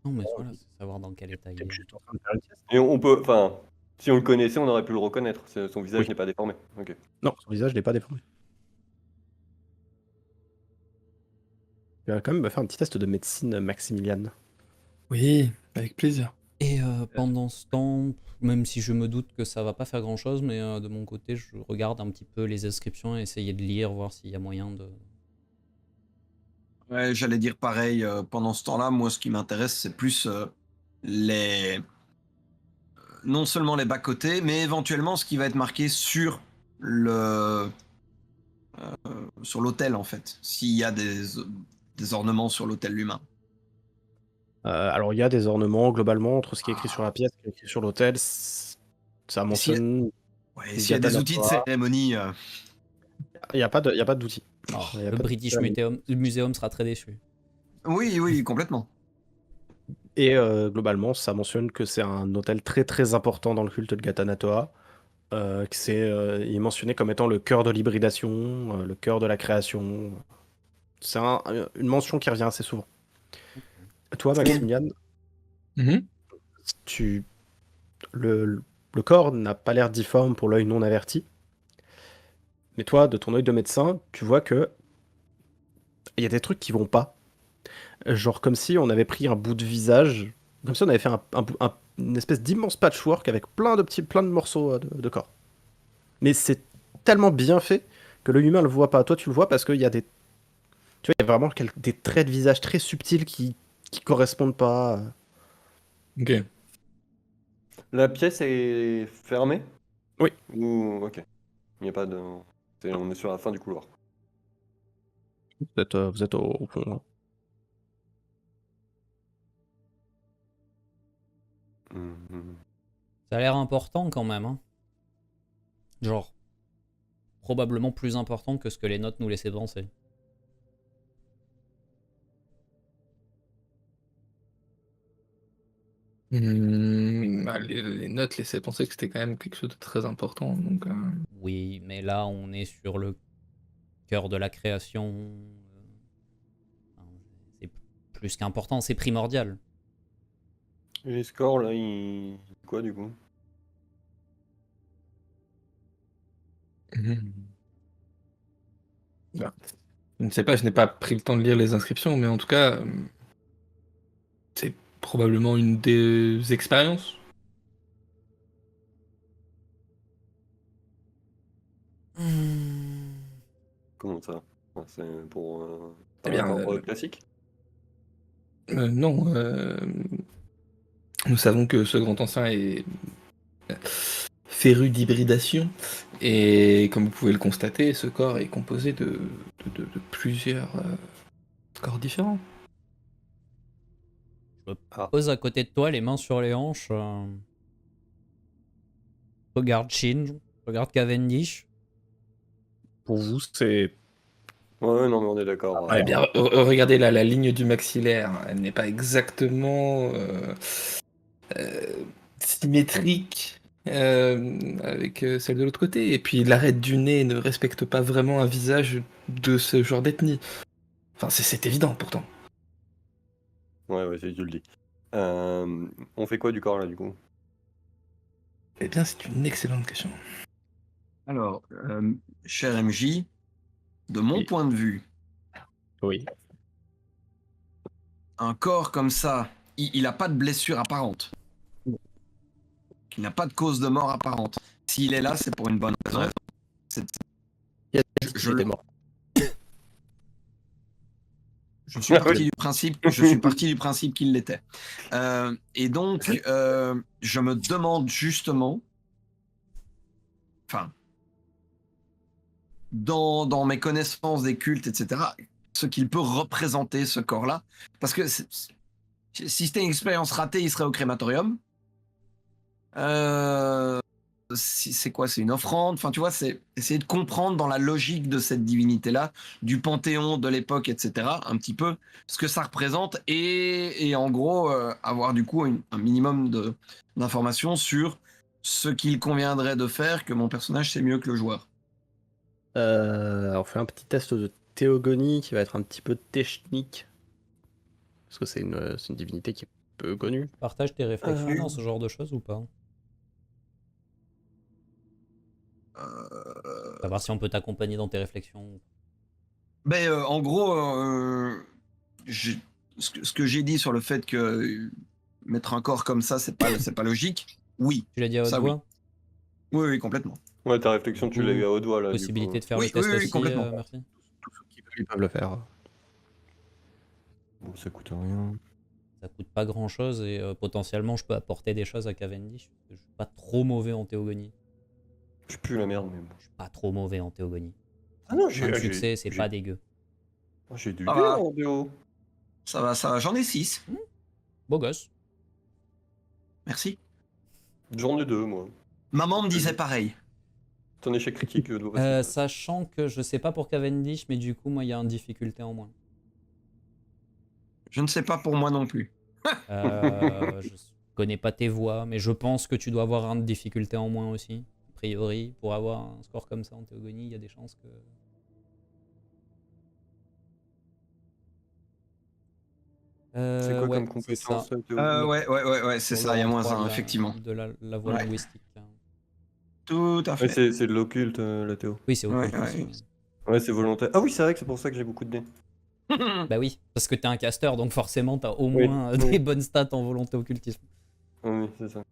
Non, mais voilà, c'est savoir dans quel état il T'es est. juste en train de faire une sieste. Et on peut, enfin, si on le connaissait, on aurait pu le reconnaître. Son visage Oui. n'est pas déformé. Ok. Non, son visage n'est pas déformé. Il va quand même me faire un petit test de médecine, Maximilian. Oui, avec plaisir. Et pendant ce temps, même si je me doute que ça va pas faire grand chose, mais de mon côté, je regarde un petit peu les inscriptions et essayer de lire, voir s'il y a moyen de. Ouais, j'allais dire pareil. Pendant ce temps-là, moi, ce qui m'intéresse, c'est plus les, non seulement les bas-côtés, mais éventuellement ce qui va être marqué le, sur l'autel, en fait. S'il y a des ornements sur l'autel lui-même. Alors, il y a des ornements, globalement, entre ce qui est écrit sur la pièce et ce qui est écrit sur l'autel. Ça mentionne Ouais, s'il y a des outils de Gatanatora. cérémonie. Il n'y a pas d'outils. Oh, Il y a le pas de British cérémonie. Museum sera très déçu. Oui, oui, complètement. Et globalement, ça mentionne que c'est un hôtel très très important dans le culte de Gatanatoa. Il est mentionné comme étant le cœur de l'hybridation, le cœur de la création. C'est une mention qui revient assez souvent. Toi, Maximian, Mhm. tu, le corps n'a pas l'air difforme pour l'œil non averti. Mais toi, de ton œil de médecin, tu vois que il y a des trucs qui vont pas. Genre comme si on avait pris un bout de visage, comme si on avait fait une espèce d'immense patchwork avec plein de morceaux de corps. Mais c'est tellement bien fait que l'œil humain le voit pas. Toi, tu le vois parce qu'il y a des, tu vois, il y a vraiment des traits de visage très subtils qui correspondent pas. Ok. La pièce est fermée? Oui. Ou ok. Il n'y a pas de. On est sur la fin du couloir. Vous êtes au fond, hein. Mhm. Ça a l'air important quand même, hein. Genre, probablement plus important que ce que les notes nous laissaient penser. Bah, les notes laissaient penser que c'était quand même quelque chose de très important. Donc, Oui, mais là, on est sur le cœur de la création. Enfin, c'est plus qu'important, c'est primordial. Et les scores là, ils. Quoi du coup? Mhm. Bah, je ne sais pas, je n'ai pas pris le temps de lire les inscriptions, mais en tout cas, c'est probablement une des expériences. Comment ça? Enfin, c'est pour Eh un bien, corps classique? non. Nous savons que ce grand ancien est féru d'hybridation, et comme vous pouvez le constater, ce corps est composé de plusieurs corps différents. Je me Ah. pose à côté de toi, les mains sur les hanches. Regarde Shin, regarde Cavendish. Pour vous, c'est Ouais, non, mais on est d'accord. Eh bien, regardez là, la ligne du maxillaire, elle n'est pas exactement symétrique avec celle de l'autre côté. Et puis l'arête du nez ne respecte pas vraiment un visage de ce genre d'ethnie. Enfin, c'est évident pourtant. Ouais, ouais, tu le dis. On fait quoi du corps là du coup? Eh bien, c'est une excellente question. Alors, cher MJ, de mon Oui. point de vue, oui. un corps comme ça, il n'a pas de blessure apparente. Il n'a pas de cause de mort apparente. S'il est là, c'est pour une bonne raison. C'est- Il y a je était le- mort. Je suis parti du principe qu'il l'était. Et donc, je me demande justement, enfin, dans mes connaissances des cultes, etc., ce qu'il peut représenter, ce corps-là. Parce que si c'était une expérience ratée, il serait au crématorium. C'est quoi? C'est une offrande? Enfin, tu vois, c'est essayer de comprendre dans la logique de cette divinité-là, du panthéon de l'époque, etc., un petit peu ce que ça représente et en gros, avoir du coup un minimum d'informations sur ce qu'il conviendrait de faire, que mon personnage sait mieux que le joueur. On fait un petit test de théogonie qui va être un petit peu technique. Parce que c'est une divinité qui est peu connue. Partage tes réflexions dans ce genre de choses ou pas? Savoir si on peut t'accompagner dans tes réflexions. En gros, ce que j'ai dit sur le fait que mettre un corps comme ça, c'est pas logique. Oui, Tu l'as dit à haute Ça, oui. voix. oui, complètement. Ouais, ta réflexion, tu l'as eu à haut doigt là. du Possibilité coup. de faire Oui, le test oui, oui, aussi, complètement. merci. Tous ceux qui veulent, ils peuvent le faire. Bon, ça coûte rien. Ça coûte pas grand chose et potentiellement je peux apporter des choses à Cavendish. Parce que je suis pas trop mauvais en théogonie. Je pue la merde, mais bon. Je suis pas trop mauvais en théogonie. Ah non, Un succès, c'est pas dégueu. J'ai du Ah dé bah. en déo. Ça va, j'en ai 6. Beau gosse. Merci. J'en ai 2, moi. Maman me disait pareil. C'est un échec critique de vos Sachant que je sais pas pour Cavendish, mais du coup, moi, il y a une difficulté en moins. Je ne sais pas pour moi non plus. Je connais pas tes voix, mais je pense que tu dois avoir une difficulté en moins aussi. A priori, pour avoir un score comme ça en théogonie, il y a des chances que. C'est quoi ouais, comme c'est ça. compétence Théo Ouais, c'est Sur ça, il y a le moins rang 3 1, de la- effectivement. De la voix Ouais. linguistique. Tout à Ouais, fait. c'est de l'occulte, la Théo. Oui, c'est Ouais, occulte ouais. aussi. Ouais, c'est volontaire. Ah oui, c'est vrai que c'est pour ça que j'ai beaucoup de dés. Bah oui, parce que t'es un caster, donc forcément t'as au Oui, moins oui. des bonnes stats en volonté occultisme. Ah oui, c'est ça.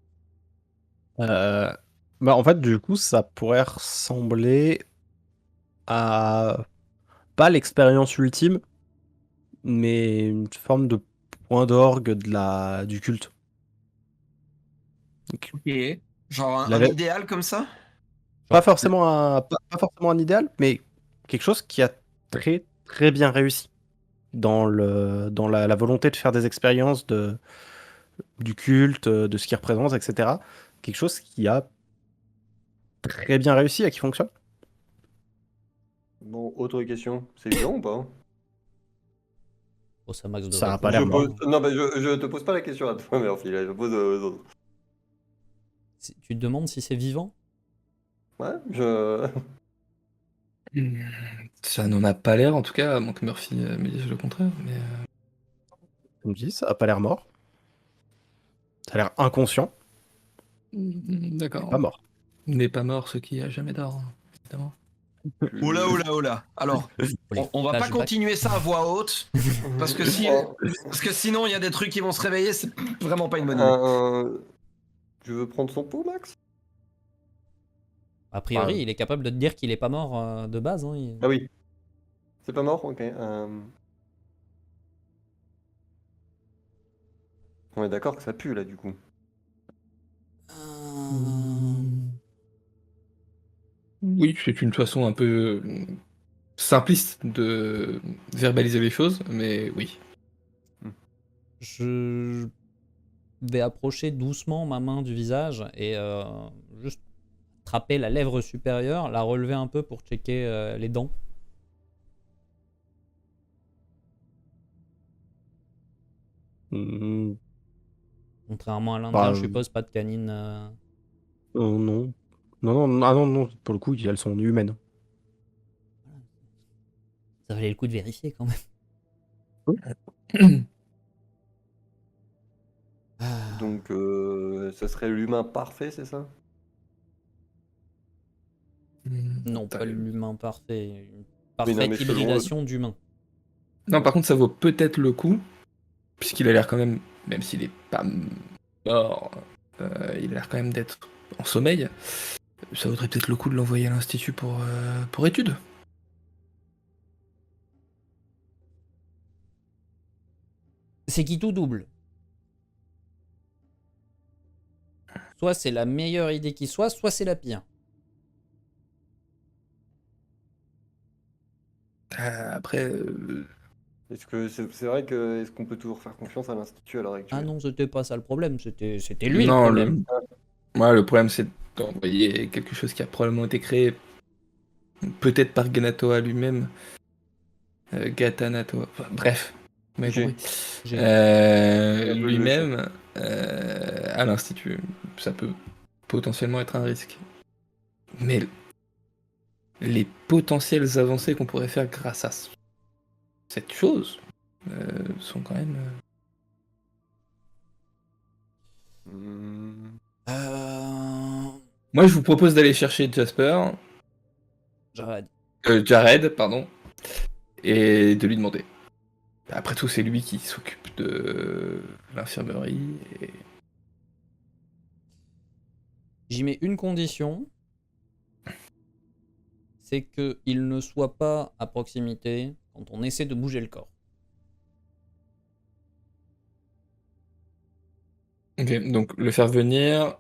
Bah, en fait, du coup, ça pourrait ressembler à pas l'expérience ultime, mais une forme de point d'orgue du culte. Donc, Ok. Genre un l'avait- idéal comme ça? pas forcément pas forcément un idéal, mais quelque chose qui a très très bien réussi dans la volonté de faire des expériences du culte, de ce qu'il représente, etc. Quelque chose qui a très bien réussi et qui fonctionne. Bon, autre question. C'est vivant ou pas Oh, ça max de Ça a pas réponses. l'air je mort. pose... Non, mais je te pose pas la question à toi, Murphy. Là, je pose aux autres. Tu te demandes si c'est vivant? Ouais, je... Ça n'en a pas l'air, en tout cas, à moins que Murphy me dise le contraire. Mais Je me dis, ça a pas l'air mort. Ça a l'air inconscient, D'accord. pas mort. N'est pas mort ce qui a jamais d'or, évidemment. Oula. Alors, on va pas flashbacks. continuer ça à voix haute, parce que sinon il y a des trucs qui vont se réveiller, c'est vraiment pas une bonne idée. Tu veux prendre son pot, Max A priori, Ah. il est capable de te dire qu'il est pas mort de base. Hein, Ah oui. C'est pas mort. Ok. On est d'accord que ça pue, là, du coup. Oui, c'est une façon un peu simpliste de verbaliser les choses, mais oui. Je vais approcher doucement ma main du visage et juste attraper la lèvre supérieure, la relever un peu pour checker les dents. Hmm, Contrairement à l'Indien, Bah, je suppose pas de canine. non. Non, pour le coup, elles sont humaines. Ça valait le coup de vérifier quand même. Ah. Donc, ça serait l'humain parfait, c'est ça Non, pas l'humain parfait. Une Oui, parfaite non, mais selon hybridation d'humain. Non, par contre, ça vaut peut-être le coup, puisqu'il a l'air quand même, même s'il est pas mort, il a l'air quand même d'être en sommeil. Ça vaudrait peut-être le coup de l'envoyer à l'institut pour études. C'est qui tout double. Soit c'est la meilleure idée qui soit c'est la pire. Après, Est-ce que c'est vrai que est-ce qu'on peut toujours faire confiance à l'institut à l'heure actuelle Ah non, c'était pas ça le problème, c'était lui non, le problème. Le problème, c'est d'envoyer quelque chose qui a probablement été créé peut-être par Ganatoa lui-même. Gatanatoa. Enfin, bref. Vous m'avez compris. Lui-même à l'institut. Ça peut potentiellement être un risque. Mais les potentielles avancées qu'on pourrait faire grâce à cette chose sont quand même... Moi, je vous propose d'aller chercher Jared, pardon, et de lui demander. Après tout, c'est lui qui s'occupe de l'infirmerie. Et... J'y mets une condition, c'est qu'il ne soit pas à proximité quand on essaie de bouger le corps. Ok, donc le faire venir,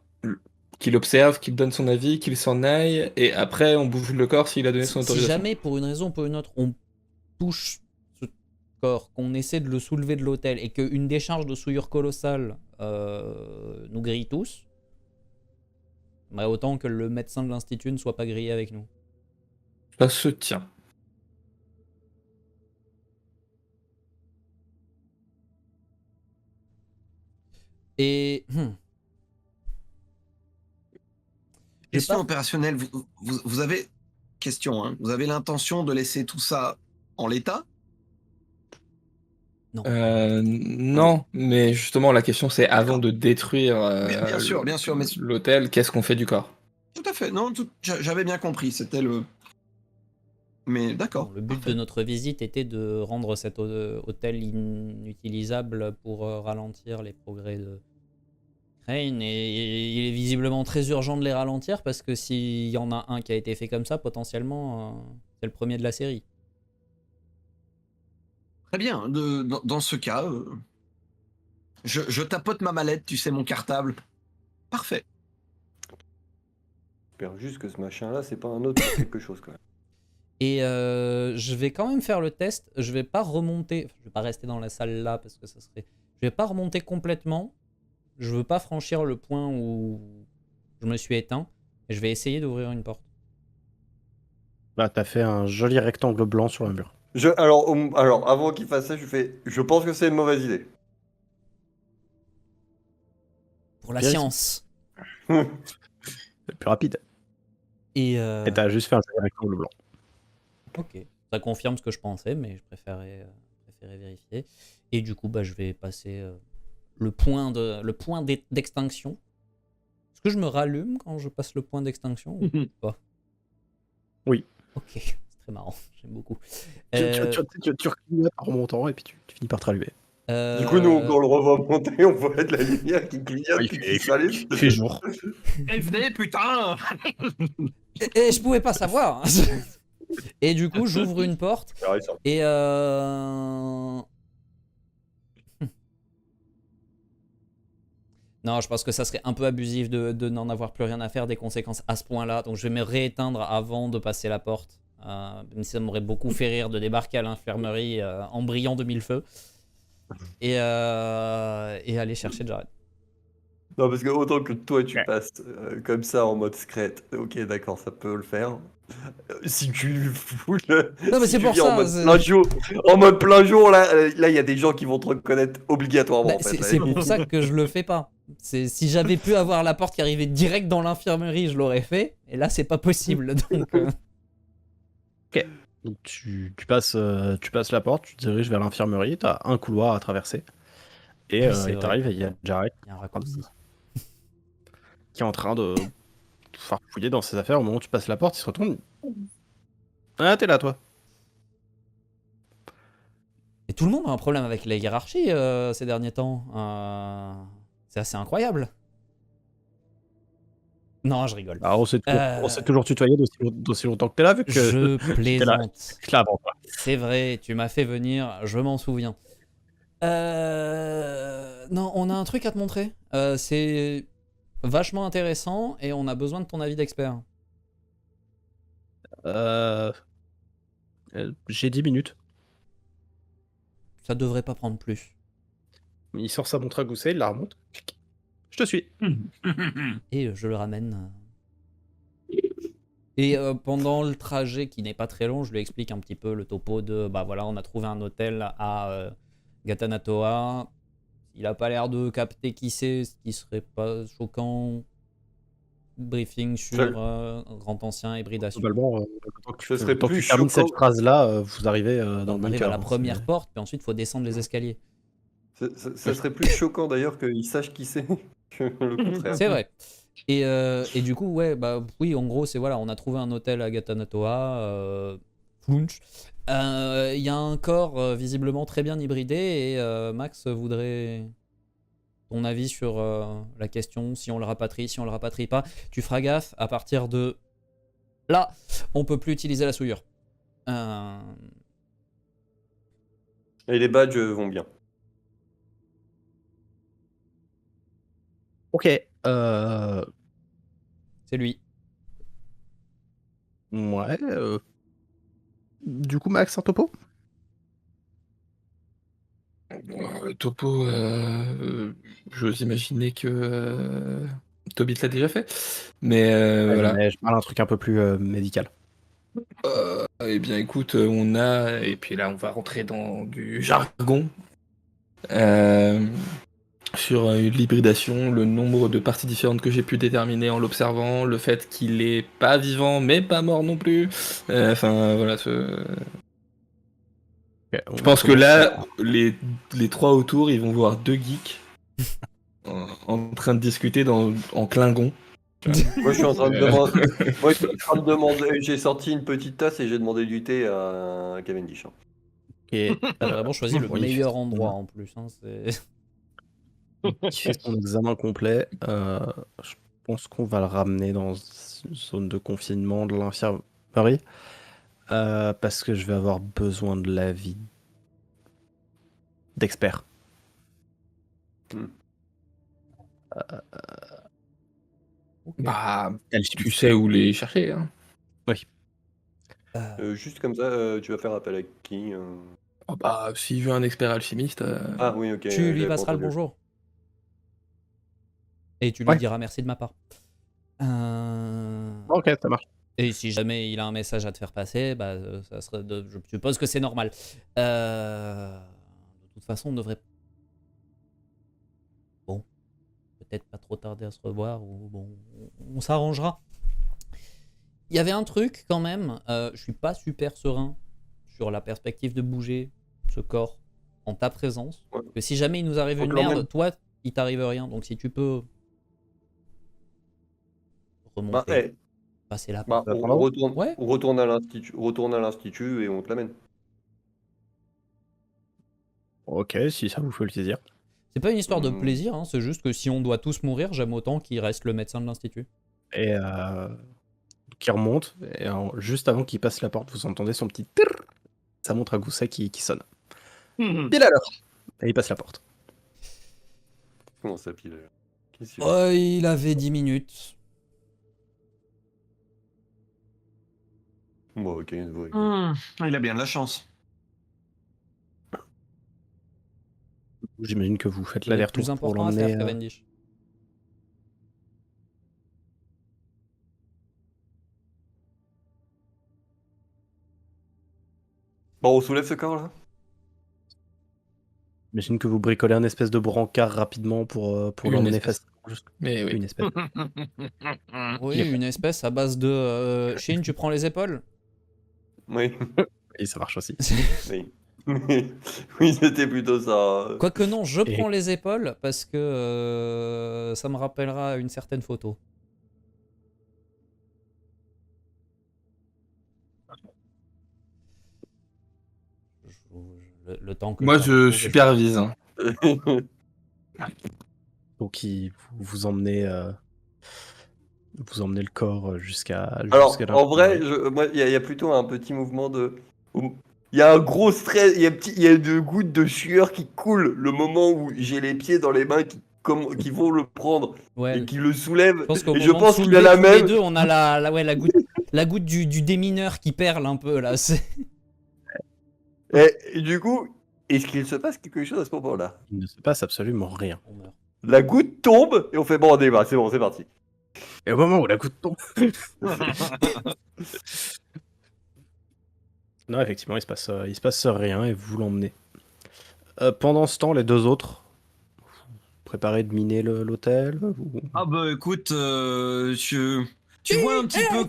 qu'il observe, qu'il donne son avis, qu'il s'en aille, et après on bouge le corps s'il a donné son Si autorisation. jamais, pour une raison ou pour une autre, on touche ce corps, qu'on essaie de le soulever de l'hôtel et qu'une décharge de souillure colossale nous grille tous, bah autant que le médecin de l'institut ne soit pas grillé avec nous. Ça se tient. Et... Question pas- opérationnelle, vous avez... Question, hein, vous avez l'intention de laisser tout ça en l'état? Non, mais justement la question c'est avant de détruire Bien sûr, mais... l'hôtel, qu'est-ce qu'on fait du corps? Tout à fait, non, j'avais bien compris, c'était le... Mais d'accord. Le but de notre visite était de rendre cet hôtel inutilisable pour ralentir les progrès de Crane. Et il est visiblement très urgent de les ralentir parce que s'il y en a un qui a été fait comme ça, potentiellement, c'est le premier de la série. Très bien, dans ce cas, je tapote ma mallette, tu sais, mon cartable. Parfait. J'espère juste que ce machin-là, c'est pas un autre quelque chose quand même. Et je vais quand même faire le test. Je vais pas remonter. Je vais pas rester dans la salle là parce que ça serait. Je vais pas remonter complètement. Je veux pas franchir le point où je me suis éteint. Et je vais essayer d'ouvrir une porte. Là, t'as fait un joli rectangle blanc sur le mur. Alors, avant qu'il fasse ça, je pense que c'est une mauvaise idée. Pour la Yes. science. C'est plus rapide. Et Et t'as juste fait un joli rectangle blanc. ok. Ça confirme ce que je pensais, mais je préférais vérifier. Et du coup, bah, je vais passer le point d'extinction. Est-ce que je me rallume quand je passe le point d'extinction ou pas? Oui. Ok, c'est très marrant, j'aime beaucoup. Tu recules en remontant et puis tu finis par te rallumer. Du coup, nous, quand on le revoit monter, on voit de la lumière qui clignote Il puis fait- qui s'allume. Il fait jour. Venez, putain. Et je pouvais pas savoir. Et du coup, j'ouvre une porte et non, je pense que ça serait un peu abusif de n'en avoir plus rien à faire des conséquences à ce point-là. Donc je vais me rééteindre avant de passer la porte. Même si ça m'aurait beaucoup fait rire de débarquer à l'infirmerie en brillant de mille feux. Et aller chercher Jared. Non, parce que autant que toi, tu Ouais. passes comme ça en mode secrète, ok, d'accord, ça peut le faire. Si tu fous le. Non, mais si c'est tu pour viens ça, En mode c'est- plein jour, en mode plein jour, là, il y a des gens qui vont te reconnaître obligatoirement. Bah, en fait, c'est pour ça que je le fais pas. Si j'avais pu avoir la porte qui arrivait direct dans l'infirmerie, je l'aurais fait. Et là, c'est pas possible. Donc, Donc tu passes la porte, tu te diriges vers l'infirmerie, t'as un couloir à traverser. Et Oui, c'est vrai. t'arrives et il y a Jared il y a un raccourci. qui est en train de farfouiller dans ses affaires. Au moment où tu passes la porte, il se retourne. Ah, t'es là, toi. Et tout le monde a un problème avec les hiérarchies ces derniers temps. C'est assez incroyable. Non, je rigole. Alors, on s'est toujours tutoyé d'aussi longtemps que t'es là, vu que Je j'étais là plaisante. avant toi. C'est vrai, tu m'as fait venir, je m'en souviens. Non, on a un truc à te montrer. C'est vachement intéressant et on a besoin de ton avis d'expert. J'ai 10 minutes. Ça devrait pas prendre plus. Il sort sa montre à gousset, il la remonte. Je te suis. Et je le ramène. Et pendant le trajet qui n'est pas très long, je lui explique un petit peu le topo de bah voilà, on a trouvé un hôtel à Gatanatoa. Il a pas l'air de capter qui c'est, ce qui serait pas choquant. Briefing sur grand ancien, hybridation. Globalement, Ce serait quand plus tu termines choquant. cette phrase-là, vous arrivez dans On le arrive bunker. à la hein, première c'est- porte, puis ensuite il faut descendre les escaliers. Ça serait plus choquant d'ailleurs qu'il sache qui c'est que le contraire. C'est vrai. Et du coup, ouais, bah oui, en gros, c'est voilà, on a trouvé un hôtel à Gatanatoa, Flunch. Il y a un corps visiblement très bien hybridé et Max voudrait ton avis sur la question, si on le rapatrie, si on le rapatrie pas. Tu feras gaffe, à partir de là, on peut plus utiliser la souillure. Et les badges vont bien. Ok. C'est lui. Ouais. Du coup, Max, un topo? Topo, j'ose imaginer que Tobit l'a déjà fait. Mais Ouais, voilà. mais je parle d'un truc un peu plus médical. Eh bien, écoute, on a. Et puis là, on va rentrer dans du jargon. Euh, sur l'hybridation, le nombre de parties différentes que j'ai pu déterminer en l'observant, le fait qu'il est pas vivant mais pas mort non plus. Enfin, voilà. Ok, Je on pense que commence là, par- les trois autour, ils vont voir deux geeks en train de discuter en Klingon. Moi, je suis en train de demander. Moi, je suis en train de demander. J'ai sorti une petite tasse et j'ai demandé du thé à Cavendish. Hein. Et, T'as vraiment choisi le bon, il fait meilleur son- endroit en plus. Hein, il fait son examen complet. Je pense qu'on va le ramener dans une zone de confinement de l'infirmerie. Parce que je vais avoir besoin de l'avis d'experts. Bah, tu Alchimiste. sais où les chercher, hein. Oui. Juste comme ça, tu vas faire appel à qui Oh bah, s'il veut un expert alchimiste, Ah oui, ok, Tu lui j'avais pas passeras le entendu. bonjour. Et tu lui Ouais. diras merci de ma part. Ok, ça marche. Et si jamais il a un message à te faire passer, bah, ça serait je suppose que c'est normal. De toute façon, on devrait. Bon, peut-être pas trop tarder à se revoir, ou bon, on s'arrangera. Il y avait un truc quand même, je suis pas super serein sur la perspective de bouger ce corps en ta présence. Ouais. Que si jamais il nous arrive Faut une que l'emmène. merde, toi, il t'arrive rien. Donc si tu peux Bah, remonter, passer la porte. on prendre où? retourne, Ouais. on retourne à l'institut et on te l'amène. Ok, si ça vous fait plaisir. C'est pas une histoire de Hmm. plaisir, hein, c'est juste que si on doit tous mourir, j'aime autant qu'il reste le médecin de l'institut. Et qui remonte. Et juste avant qu'il passe la porte, vous entendez son petit tirr. Ça montre à Gousset qui sonne. Pile à l'heure. Et il passe la porte. Comment ça pile Qu'est-ce que Oh, il avait 10 minutes. Bon, ok, ouais. Il a bien de la chance. J'imagine que vous faites Vous avez l'aller-retour plus pour important à l'emmener. faire, Cavendish. Bon, on soulève ce corps là J'imagine que vous bricolez un espèce de brancard rapidement pour Une l'emmener espèce. facilement. Mais oui. Une espèce. Oui, une espèce à base de... Shin, tu prends les épaules? Oui, Et ça marche aussi. oui. Oui, c'était plutôt ça. Quoique non, je Et- prends les épaules parce que ça me rappellera une certaine photo. Le temps que Moi, la je retrouve, supervise, hein. Donc vous emmenez, vous emmenez le corps jusqu'à Alors, en vrai, l'infirmerie. moi, il y a plutôt un petit mouvement de. Il y a un gros stress, il y a deux gouttes de sueur qui coulent le moment où j'ai les pieds dans les mains qui vont le prendre et Ouais, qui le soulèvent. je pense qu'au Et je moment de pense qu'il a soulever la tous les même. deux, on a ouais, la goutte du démineur qui perle un peu là. Et du coup, est-ce qu'il se passe quelque chose à ce moment-là? Il ne se passe absolument rien. On meurt. La goutte tombe et on fait bon, on débat, c'est bon, c'est parti. Et au moment où la goutte tombe. Non, effectivement, il se passe rien et vous l'emmenez. Pendant ce temps, les deux autres, préparez de miner l'hôtel Ah bah écoute, tu vois un petit peu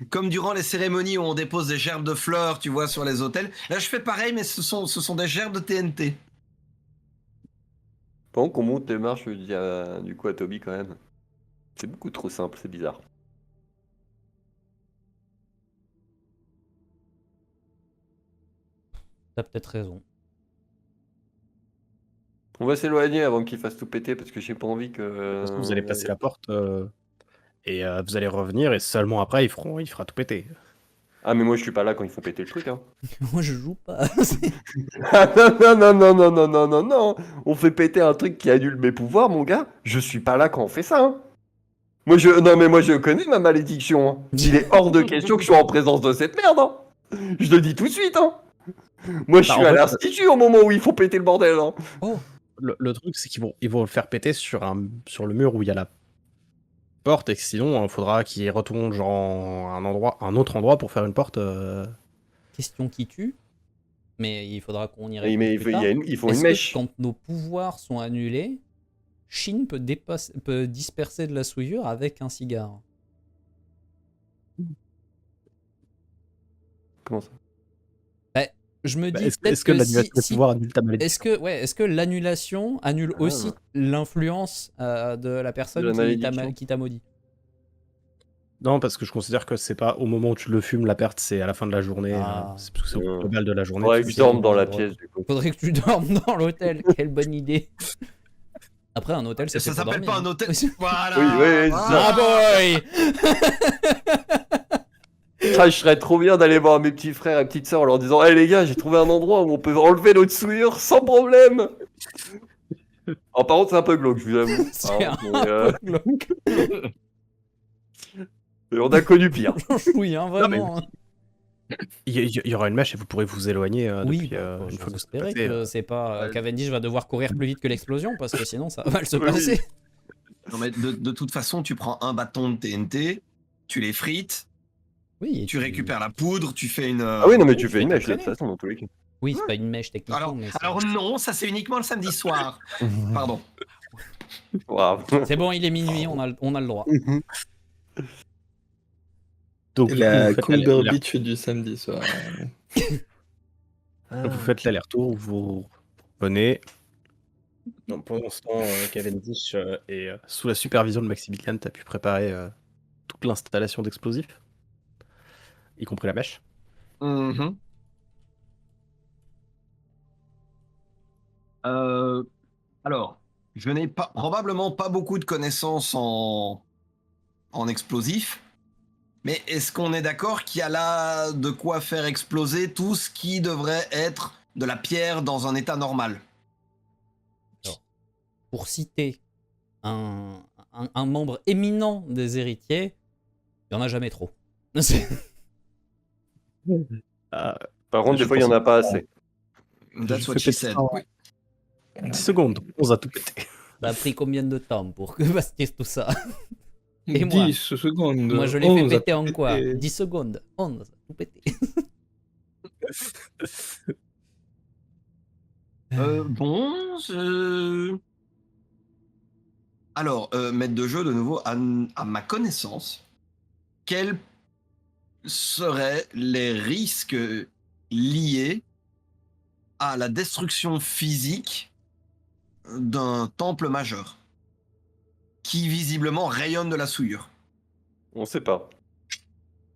comme durant les cérémonies où on dépose des gerbes de fleurs, tu vois, sur les autels. Là, je fais pareil, mais ce sont des gerbes de TNT. Pendant qu'on monte les marches, je dis du coup à Toby quand même. C'est beaucoup trop simple, c'est bizarre. T'as peut-être raison. On va s'éloigner avant qu'il fasse tout péter parce que j'ai pas envie que. Parce que vous allez passer la porte et vous allez revenir et seulement après il fera tout péter. Ah, mais moi je suis pas là quand ils font péter le truc, hein. Moi, je joue pas. Ah non, non, non, non, non, non, non, non. On fait péter un truc qui annule mes pouvoirs, mon gars. Je suis pas là quand on fait ça, hein. Non, mais moi je connais ma malédiction, hein. Il est hors de question que je sois en présence de cette merde, hein. Je le dis tout de suite, hein. Moi je Bah, suis en à fait, l'institut au moment où il faut péter le bordel, hein. Oh, Le truc, c'est qu'ils vont le faire péter sur le mur où il y a la porte, et que sinon, il faudra qu'il retourne genre un autre endroit pour faire une porte. question qui tue. Mais il faudra qu'on y Mais réponde plus tard. ils font une Est-ce que mèche. quand nos pouvoirs sont annulés, Shin peut disperser de la souillure avec un cigare? Comment ça? Je me dis Est-ce peut-être que que l'annulation des pouvoirs annule ta malédiction? est-ce que l'annulation annule Ah. aussi l'influence de la personne De la qui malédiction. qui t'a maudit? Non, parce que je considère que c'est pas au moment où tu le fumes, la perte, c'est à la fin de la journée. Ah. C'est parce que c'est au global de la journée. Faudrait tu que je fais- dorme dans la droit. pièce, du coup. Faudrait que tu dormes dans l'hôtel. Quelle bonne idée. Après, un hôtel, c'est Ça fait pour s'appelle pas un dormir, hôtel. hein. Voilà. Oui, oui, voilà. Ah boy. Ah, je serais trop bien d'aller voir mes petits frères et petites sœurs en leur disant: hey les gars, j'ai trouvé un endroit où on peut enlever notre souillure sans problème. Alors, par contre, c'est un peu glauque, je vous avoue. C'est Hein, un peu glauque. mais on a connu pire. Oui, hein, vraiment. hein. Il y aura une mèche et vous pourrez vous éloigner Oui, depuis une j'ose fois que vous espérer passez, que c'est pas ouais. Cavendish va devoir courir plus vite que l'explosion parce que sinon ça va mal se Oui. passer. Non, mais de toute façon, tu prends un bâton de TNT, tu les frites, Oui, et tu récupères la poudre, tu fais une. Ah oui, non, mais tu tu fais une fais mèche de toute traîner. façon, dans tous les cas. Oui, c'est pas une mèche techniquement, Alors, mais alors non, ça c'est uniquement le samedi soir. Pardon. Bravo. c'est bon, il est minuit, on a le droit. Donc, Et du la coup, vous faites Comber Beach du samedi soir. vous faites l'aller-retour, vous venez. Donc, pour l'instant, Cavendish est sous la supervision de Maximilian. Tu as pu préparer toute l'installation d'explosifs, y compris la mèche. Mhm. Alors, je n'ai probablement pas beaucoup de connaissances en explosifs, mais est-ce qu'on est d'accord qu'il y a là de quoi faire exploser tout ce qui devrait être de la pierre dans un état normal? Pour citer un membre éminent des héritiers, il n'y en a jamais trop. C'est- Par contre, Je des fois, il y en pense a pas que- assez. That's Je what fais she péter said. ça en Oui. 10 secondes, on a tout pété. Ça a pris combien de temps pour que bastisse tout ça? Et moi 10 secondes. Moi, je l'ai fait 11 à péter en quoi? péter. 10 secondes, 11, tout pété. Bon, alors, maître de jeu, de nouveau, à ma connaissance, quels seraient les risques liés à la destruction physique d'un temple majeur qui visiblement rayonne de la souillure? On sait pas.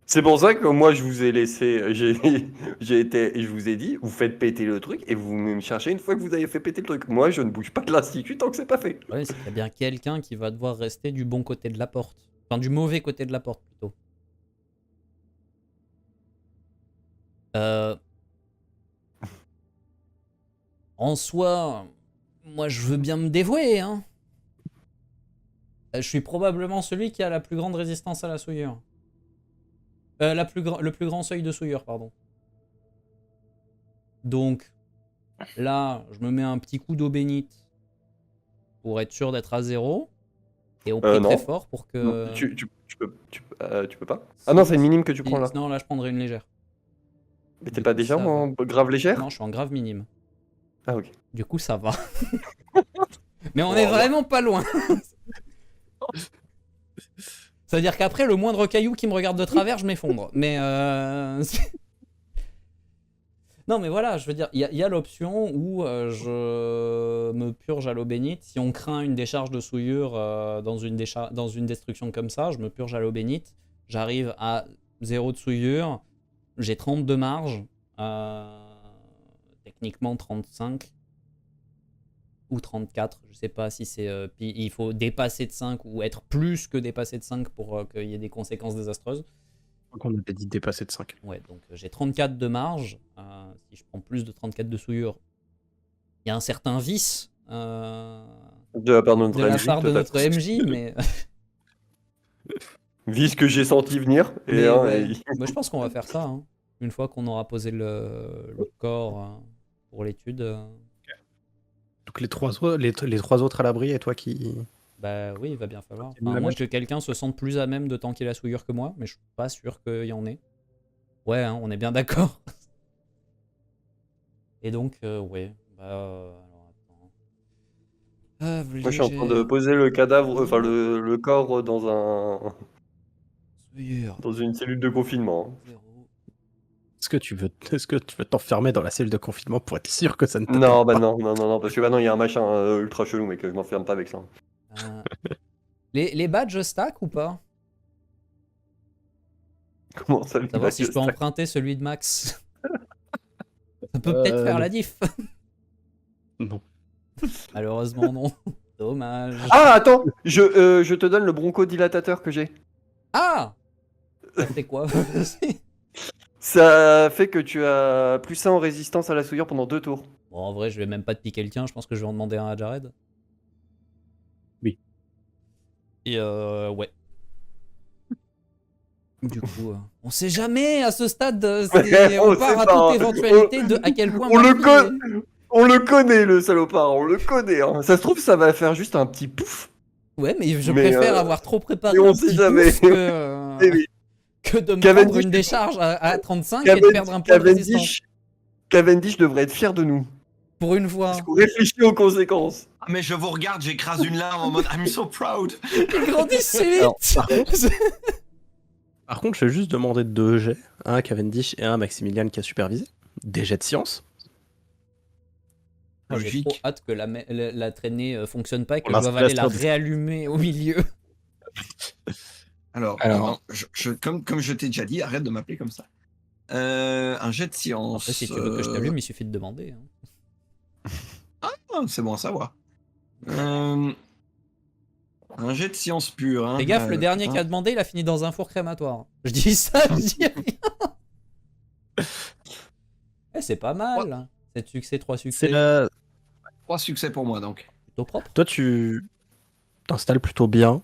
C'est pour ça que moi, je vous ai laissé. Je vous ai dit, vous faites péter le truc et vous venez me chercher une fois que vous avez fait péter le truc. Moi, je ne bouge pas de l'institut tant que c'est pas fait. Ouais, c'est bien quelqu'un qui va devoir rester du bon côté de la porte. Enfin, du mauvais côté de la porte, plutôt. En soi, moi, je veux bien me dévouer, hein. Je suis probablement celui qui a la plus grande résistance à la souillure. Le plus grand seuil de souillure, pardon. Donc, là, je me mets un petit coup d'eau bénite pour être sûr d'être à 0. Et on prie non. très fort pour que... Non, tu peux pas. Ah non, c'est une minime que tu prends là. Non, là, je prendrai une légère. Mais t'es Du pas coup, déjà ça en grave légère? Non, je suis en grave minime. Ah, ok. Du coup, ça va. Mais on est vraiment pas loin. C'est-à-dire qu'après, le moindre caillou qui me regarde de travers, je m'effondre. Mais non, mais voilà, je veux dire, il y a l'option où je me purge à l'eau bénite. Si on craint une décharge de souillure dans une destruction comme ça, je me purge à l'eau bénite. J'arrive à 0 de souillure. J'ai 30 de marge. Techniquement 35. ou 34, je sais pas si c'est... puis il faut dépasser de 5 ou être plus que dépassé de 5 pour qu'il y ait des conséquences désastreuses. Donc on avait dit dépasser de 5. Ouais, donc j'ai 34 de marge. Si je prends plus de 34 de souillure, il y a un certain vice De la part de notre de la MJ, part de toi, notre t'as- MJ, mais... Vis que j'ai senti venir. Et, mais hein, ouais. et- Moi, je pense qu'on va faire ça, hein. Une fois qu'on aura posé le corps pour l'étude. Donc les trois autres à l'abri et toi qui... Bah oui, il va bien falloir. C'est une Enfin, à moins mammoth. que quelqu'un se sente plus à même de tanker la souillure que moi, mais je suis pas sûr qu'il y en ait. Ouais, hein, on est bien d'accord. Et donc, ouais. Alors, attends. Moi, je suis en train de poser le cadavre, enfin le corps Souillure. dans une cellule de confinement. 0. Est-ce que tu veux t'enfermer dans la cellule de confinement pour être sûr que ça ne te Non, tombe bah pas? non, parce que maintenant il y a un machin ultra chelou, mais que je m'enferme pas avec ça. Les badges stack ou pas? Comment ça, le Savoir si je badge peux stack emprunter celui de Max. Ça peut peut-être faire la diff. Non. Malheureusement, non. Dommage. Ah, attends, je te donne le bronchodilatateur que j'ai. Ah! Ça fait quoi? Ça fait que tu as plus 1 en résistance à la souillure pendant 2 tours. Bon, en vrai, je vais même pas te piquer le tien. Je pense que je vais en demander un à Jared. Oui. Et ouais. Du coup, on sait jamais à ce stade. On On part sait à pas. toute éventualité de à quel point. On le Murphy est- On le connaît, le salopard, on le connaît. Hein. Ça se trouve, ça va faire juste un petit pouf. Ouais, mais je Mais, préfère avoir trop préparé mais on un sait petit jamais. pouf que, Eh oui. que de me Cavendish- prendre une décharge à 35 et de perdre un point de résistance. Cavendish devrait être fier de nous. Pour une fois. Parce qu'on réfléchit aux conséquences. Ah, mais je vous regarde, j'écrase une larme en mode I'm so proud. Il grandit si Alors, vite. Par contre, je vais juste demander 2 jets, un à Cavendish et un à Maximilian qui a supervisé. Des jets de science. J'ai Logique. trop hâte que la traînée fonctionne pas et que On je doive aller la l'installe sur- réallumer au milieu. Alors, Alors. comme je t'ai déjà dit, arrête de m'appeler comme ça. Un jet de science. Après, si tu veux que je t'allume, il suffit de demander. Hein. Ah, c'est bon à savoir. Un jet de science pure. Hein. Fais gaffe, le dernier qui a demandé, il a fini dans un four crématoire. Je dis ça, je dis rien. Eh, c'est pas mal. 7 succès, 3 succès. C'est la... 3 succès pour moi donc. Plutôt propre. Toi, tu t'installes plutôt bien.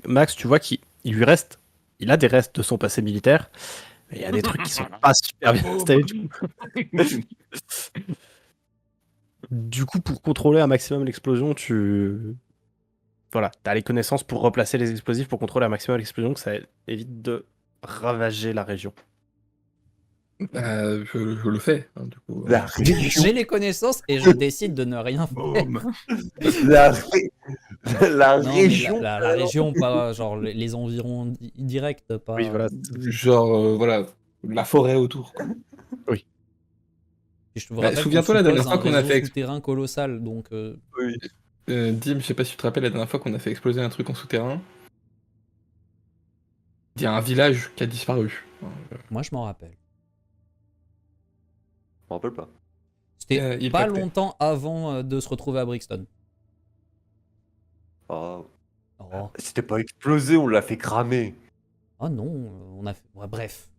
Max, tu vois qu'il lui reste... Il a des restes de son passé militaire, mais il y a des trucs qui sont pas super bien installés. Du coup, pour contrôler un maximum l'explosion, Voilà, t'as les connaissances pour replacer les explosifs pour contrôler un maximum l'explosion, que ça évite de ravager la région. Je le fais, hein, du coup. La région. J'ai les connaissances et je décide de ne rien faire. Boum. La Non, mais région. la région, pas genre les environs directs, pas. Oui, voilà. Genre, voilà, la forêt autour. quoi. Puis je te Bah, rappelle souviens-toi qu'on la dernière suppose fois un qu'on a réseau fait souterrain colossal, donc Oui. Dim, je sais pas si tu te rappelles la dernière fois qu'on a fait exploser un truc en souterrain. Il y a un village qui a disparu. moi je m'en rappelle. Je me rappelle pas. C'était il pas captait. longtemps avant de se retrouver à Brixton. Ah, Oh, c'était pas explosé, on l'a fait cramer. oh non, on a fait. Ouais, bref.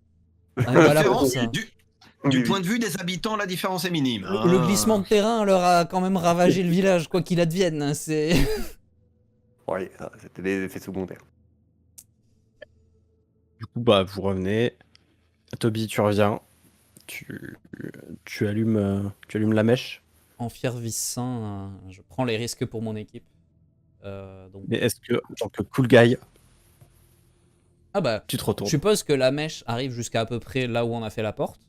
On est pas là pour ça. Du Oui, point de vue des habitants, la différence est minime. hein. Le glissement de terrain leur a quand même ravagé le village, quoi qu'il advienne. Hein, c'est. Ouais, ça, c'était des effets secondaires. Du coup, bah, vous revenez. Toby, tu reviens. Tu allumes la mèche. En fier vice-saint, je prends les risques pour mon équipe. Donc... Mais est-ce que, en tant que cool guy, Ah bah, tu te je retournes? suppose que la mèche arrive jusqu'à à peu près là où on a fait la porte.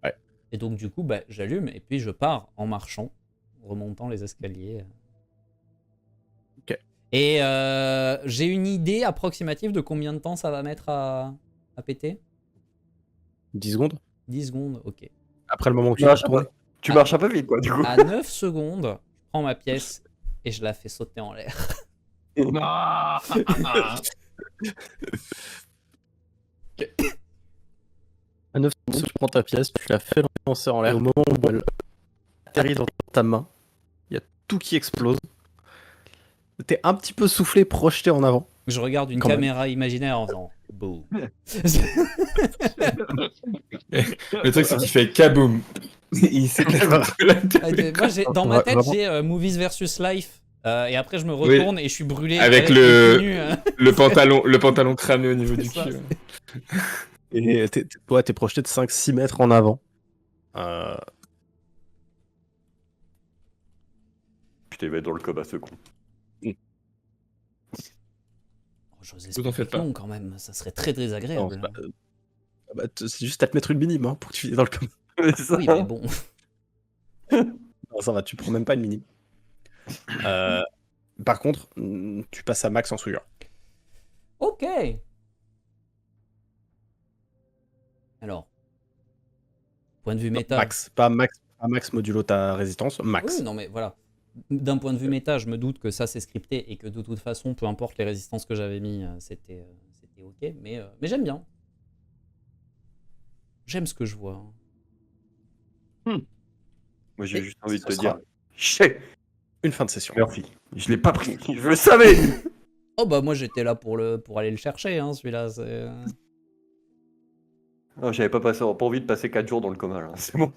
Ouais. Et donc du coup, bah, j'allume et puis je pars en marchant, remontant les escaliers. Ok. Et j'ai une idée approximative de combien de temps ça va mettre à péter? 10 secondes. 10 secondes, ok. Après le moment où tu Non, te retournes. Tu marches un peu vite, quoi, du coup. À 9 secondes, je prends ma pièce et je la fais sauter en l'air. Ah. À 9 secondes, tu prends ta pièce, tu la fais lancer en l'air. Au moment où elle atterrit dans ta main, tout qui explose. T'es un petit peu soufflé, projeté en avant. Je regarde une Quand même. caméra imaginaire en faisant boum. Le truc, c'est qu'il fait kaboom. Il s'éclate entre la tête. Moi, dans ma tête, Vraiment. j'ai Movies versus Life. Et après, je me retourne et je suis brûlé. Avec les le- pieds nus, hein. le pantalon cramé au niveau du C'est ça, cul. Et t'es projeté de 5-6 mètres en avant. Putain, il va être dans le coma ce con. Oh, j'ose Vous en faites espérer que pas. non, quand même. Ça serait très désagréable. C'est juste à te mettre une minime pour que tu finisses dans le coma. C'est ça. Oui, mais bon. Non, ça va, tu prends même pas une minime. Par contre, tu passes à max en souillure. Ok. Alors. Point de vue méta. Max, pas max modulo ta résistance, max. Oui, non, mais voilà. D'un point de vue méta, je me doute que ça c'est scripté et que de toute façon, peu importe les résistances que j'avais mis, c'était ok. Mais j'aime bien. J'aime ce que je vois. Moi, j'ai Et juste envie de ce te sera- dire, chais, Une fin de session. Murphy. Je l'ai pas pris, je le savais. Oh bah moi j'étais là pour aller le chercher, hein, celui-là. Non, j'avais pas envie de passer 4 jours dans le coma, là. C'est bon.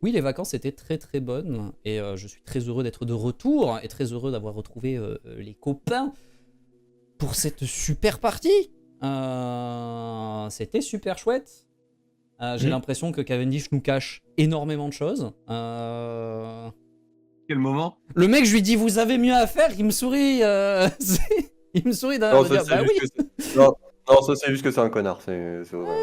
Oui, les vacances étaient très très bonnes et je suis très heureux d'être de retour et très heureux d'avoir retrouvé les copains pour cette super partie. C'était super chouette. J'ai l'impression que Cavendish nous cache énormément de choses. Quel moment? Le mec, je lui dis vous avez mieux à faire, il me sourit. Il me sourit d'un Non, me ça, dire c'est bah oui. juste que non, ça c'est juste que c'est un connard. C'est vrai.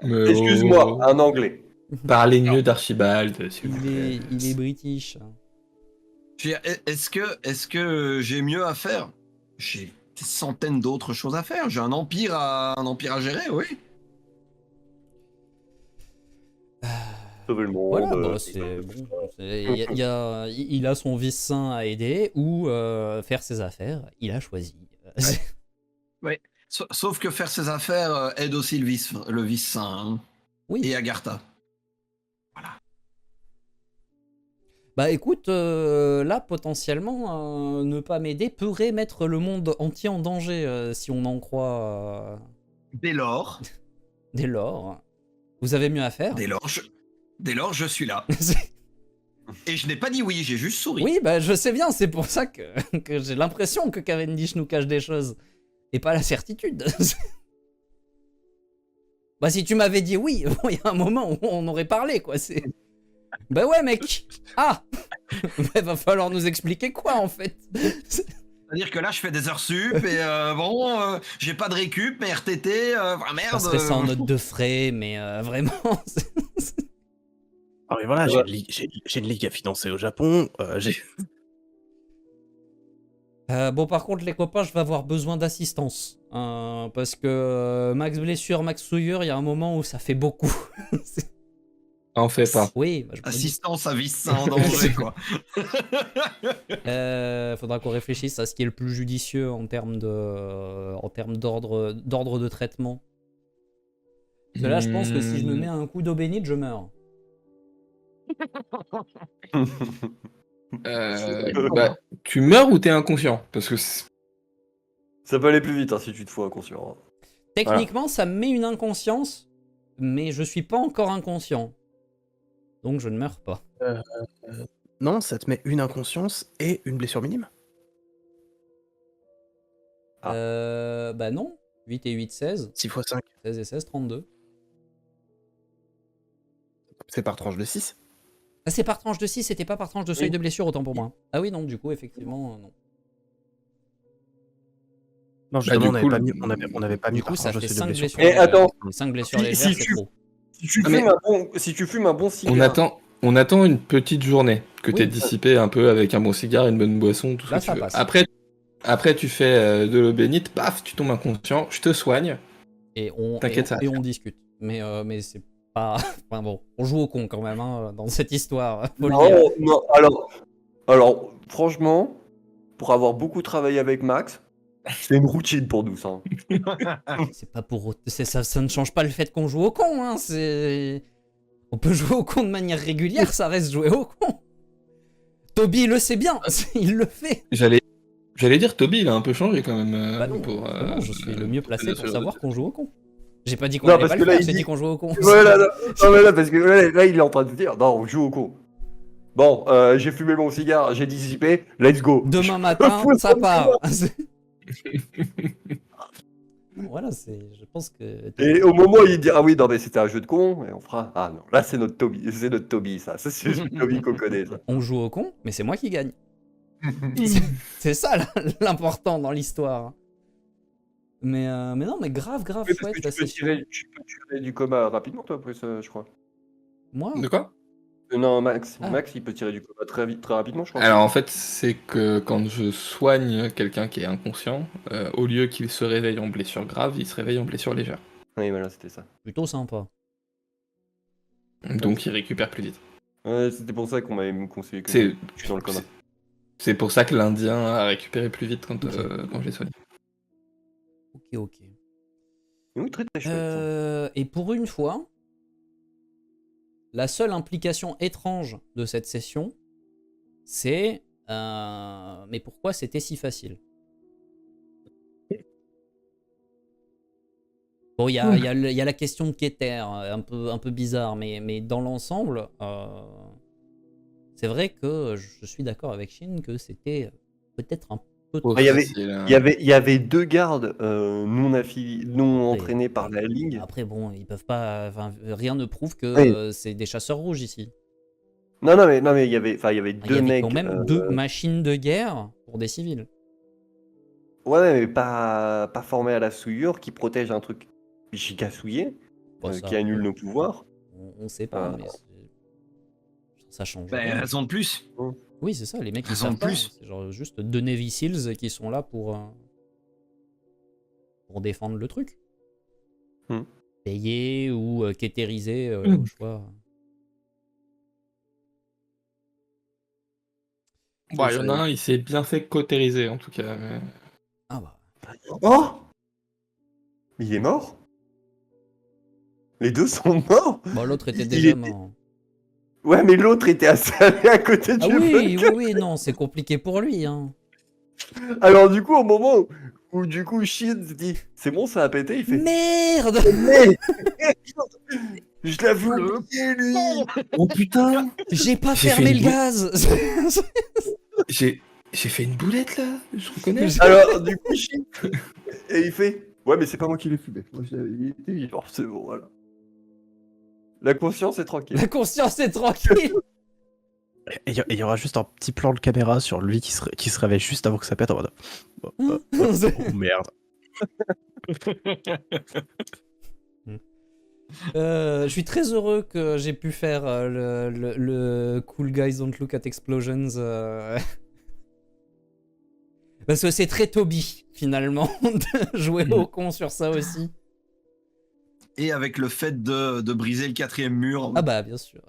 Mais Excuse-moi, un anglais. Parlez mieux d'Archibald, s'il vous plaît. Il est british. Je veux dire, est-ce que j'ai mieux à faire? J'ai des centaines d'autres choses à faire. J'ai un empire à gérer, oui. Sauver le monde. Voilà, bah, c'est bon. Il a son vice saint à aider ou faire ses affaires. Il a choisi. Sauf que faire ses affaires aide aussi le vice saint. Hein. Oui. Et Agartha. Bah écoute, là potentiellement, ne pas m'aider pourrait mettre le monde entier en danger si on en croit Dès lors, dès lors. Vous avez mieux à faire. dès lors, je suis là. Et je n'ai pas dit oui, j'ai juste souri. Oui, bah je sais bien, c'est pour ça que j'ai l'impression que Cavendish nous cache des choses et pas la certitude. Bah si tu m'avais dit oui, bon, il y a un moment où on aurait parlé quoi. C'est. Bah ouais mec. Ah. Bah, va falloir nous expliquer quoi en fait. C'est-à-dire que là, je fais des heures sup et j'ai pas de récup, mais RTT, merde. Ça serait ça en note de frais, mais vraiment. Ah mais voilà, Ouais. j'ai une ligue à financer au Japon. Bon, par contre, les copains, je vais avoir besoin d'assistance. Parce que Max Blessure, Max Souillure, il y a un moment où ça fait beaucoup. En fait pas. Oui, bah, je me dis, Assistance à vice saint en danger, quoi. faudra qu'on réfléchisse à ce qui est le plus judicieux en termes d'ordre de traitement. Parce que là, je pense que si je me mets un coup d'eau bénite, je meurs. Bah, tu meurs ou t'es inconscient? Parce que Ça peut aller plus vite hein, si tu te fous inconscient. Techniquement, ça me met une inconscience, mais je suis pas encore inconscient. Donc je ne meurs pas. Non, ça te met une inconscience et une blessure minime. Bah non. 8 et 8, 16. 6 x 5, 16 et 16, 32. c'est par tranche de 6. Ah, c'est par tranche de 6, c'était pas par tranche de seuil Oui. de blessure, autant pour moi. Ah oui, non, du coup, effectivement, non. Non, justement, du on coup, n'avait pas mis Du coup, par ça tranche de fait seuil de 5 blessure. blessures. Et attends. 5 blessures Si- légères, si c'est tu- trop. Si tu fumes un bon cigare. on attend une petite journée que Oui. t'aies dissipé un peu avec un bon cigare, une bonne boisson, tout ce Là, que tu ça veux. passe. Après, tu fais de l'eau bénite, paf, tu tombes inconscient, je te soigne. Et on T'inquiète, ça va on discute. Mais c'est pas... Enfin bon, on joue au con quand même, hein, dans cette histoire. Faut le dire. Non, alors, franchement, pour avoir beaucoup travaillé avec Max, c'est une routine pour nous, ça. C'est pas pour... Ça ne change pas le fait qu'on joue au con, hein. On peut jouer au con de manière régulière, ça reste jouer au con. Toby le sait bien, il le fait. J'allais dire Toby, il a un peu changé quand même. Bah non, pour, non, je suis le mieux placé pour savoir qu'on joue au con. J'ai pas dit qu'on Non, allait parce pas que le là, faire, il j'ai dit- dit qu'on jouait au con. Voilà, non, mais là, parce que là, il est en train de se dire, non, on joue au con. Bon, j'ai fumé mon cigare, j'ai dissipé, let's go. Demain matin, Fous ça le part. Voilà, je pense que... Et au moment où il dit, ah oui, non, mais c'était un jeu de con, et on fera, ah non, là, c'est notre Toby, ça. Ça, c'est le Toby qu'on connaît, ça. On joue au con, mais c'est moi qui gagne. C'est ça l'important dans l'histoire. Mais non, mais grave Oui, parce que chouette tu la peux session. tirer du coma rapidement, toi, après ça, je crois. Moi, De quoi? Non, Max, Ah. Max, il peut tirer du coma très vite, très rapidement, je crois. Alors en fait, c'est que quand je soigne quelqu'un qui est inconscient, au lieu qu'il se réveille en blessure grave, il se réveille en blessure légère. Oui, voilà, c'était ça. plutôt sympa. Donc il récupère plus vite. Ouais, c'était pour ça qu'on m'avait conseillé que C'est je suis dans le coma. c'est pour ça que l'Indien a récupéré plus vite quand je l'ai soigné. Ok. Oui, très très chouette. ça. Et pour une fois, la seule implication étrange de cette session, c'est mais pourquoi c'était si facile? Bon, il y a la question de Keter, un peu bizarre, mais dans l'ensemble, c'est vrai que je suis d'accord avec Shin que c'était peut-être un peu trop il y avait- facile, hein. Il y avait deux gardes non entraînés par la Ligue. Après, bon, ils peuvent pas. Enfin, rien ne prouve que Oui. c'est des chasseurs rouges ici. Non, mais il y avait Il y deux avait mecs. quand même deux machines de guerre pour des civils. Ouais, mais pas formés à la souillure, qui protègent un truc giga souillé, Bon, ça, qui annule nos pouvoirs. on sait pas, Ah. mais ça change. Ben, rien. raison de plus. Oui, c'est ça, les mecs ils Raison de savent pas. plus. C'est genre juste deux Navy Seals qui sont là pour défendre le truc. Hmm. Payer ou kétériser au choix. Bon, il y en a un, il s'est bien fait cautériser en tout cas. Mais... Ah bah. Oh! Il est mort? Les deux sont morts? Bon, l'autre était Il déjà était- mort. Ouais, mais l'autre était assalé à côté Ah du oui, non, c'est compliqué pour lui. Hein. Alors du coup, au moment où du coup Shin se dit c'est bon, ça a pété, il fait Merde. mais je l'avais oublié lui. Oh putain! J'ai pas J'ai fermé fait le une gaz. J'ai fait une boulette là, je reconnais. Alors du coup Shin et il fait ouais, mais c'est pas moi qui l'ai fumé. Moi, il était vivant, c'est bon, voilà. La conscience est tranquille. La conscience est tranquille. Et il y aura juste un petit plan de caméra sur lui qui se réveille juste avant que ça pète en mode. Oh merde. Je suis très heureux que j'ai pu faire le Cool Guys Don't Look at Explosions. Parce que c'est très Toby, finalement, de jouer au con sur ça aussi. Et avec le fait de briser le quatrième mur. Ah bah, bien sûr.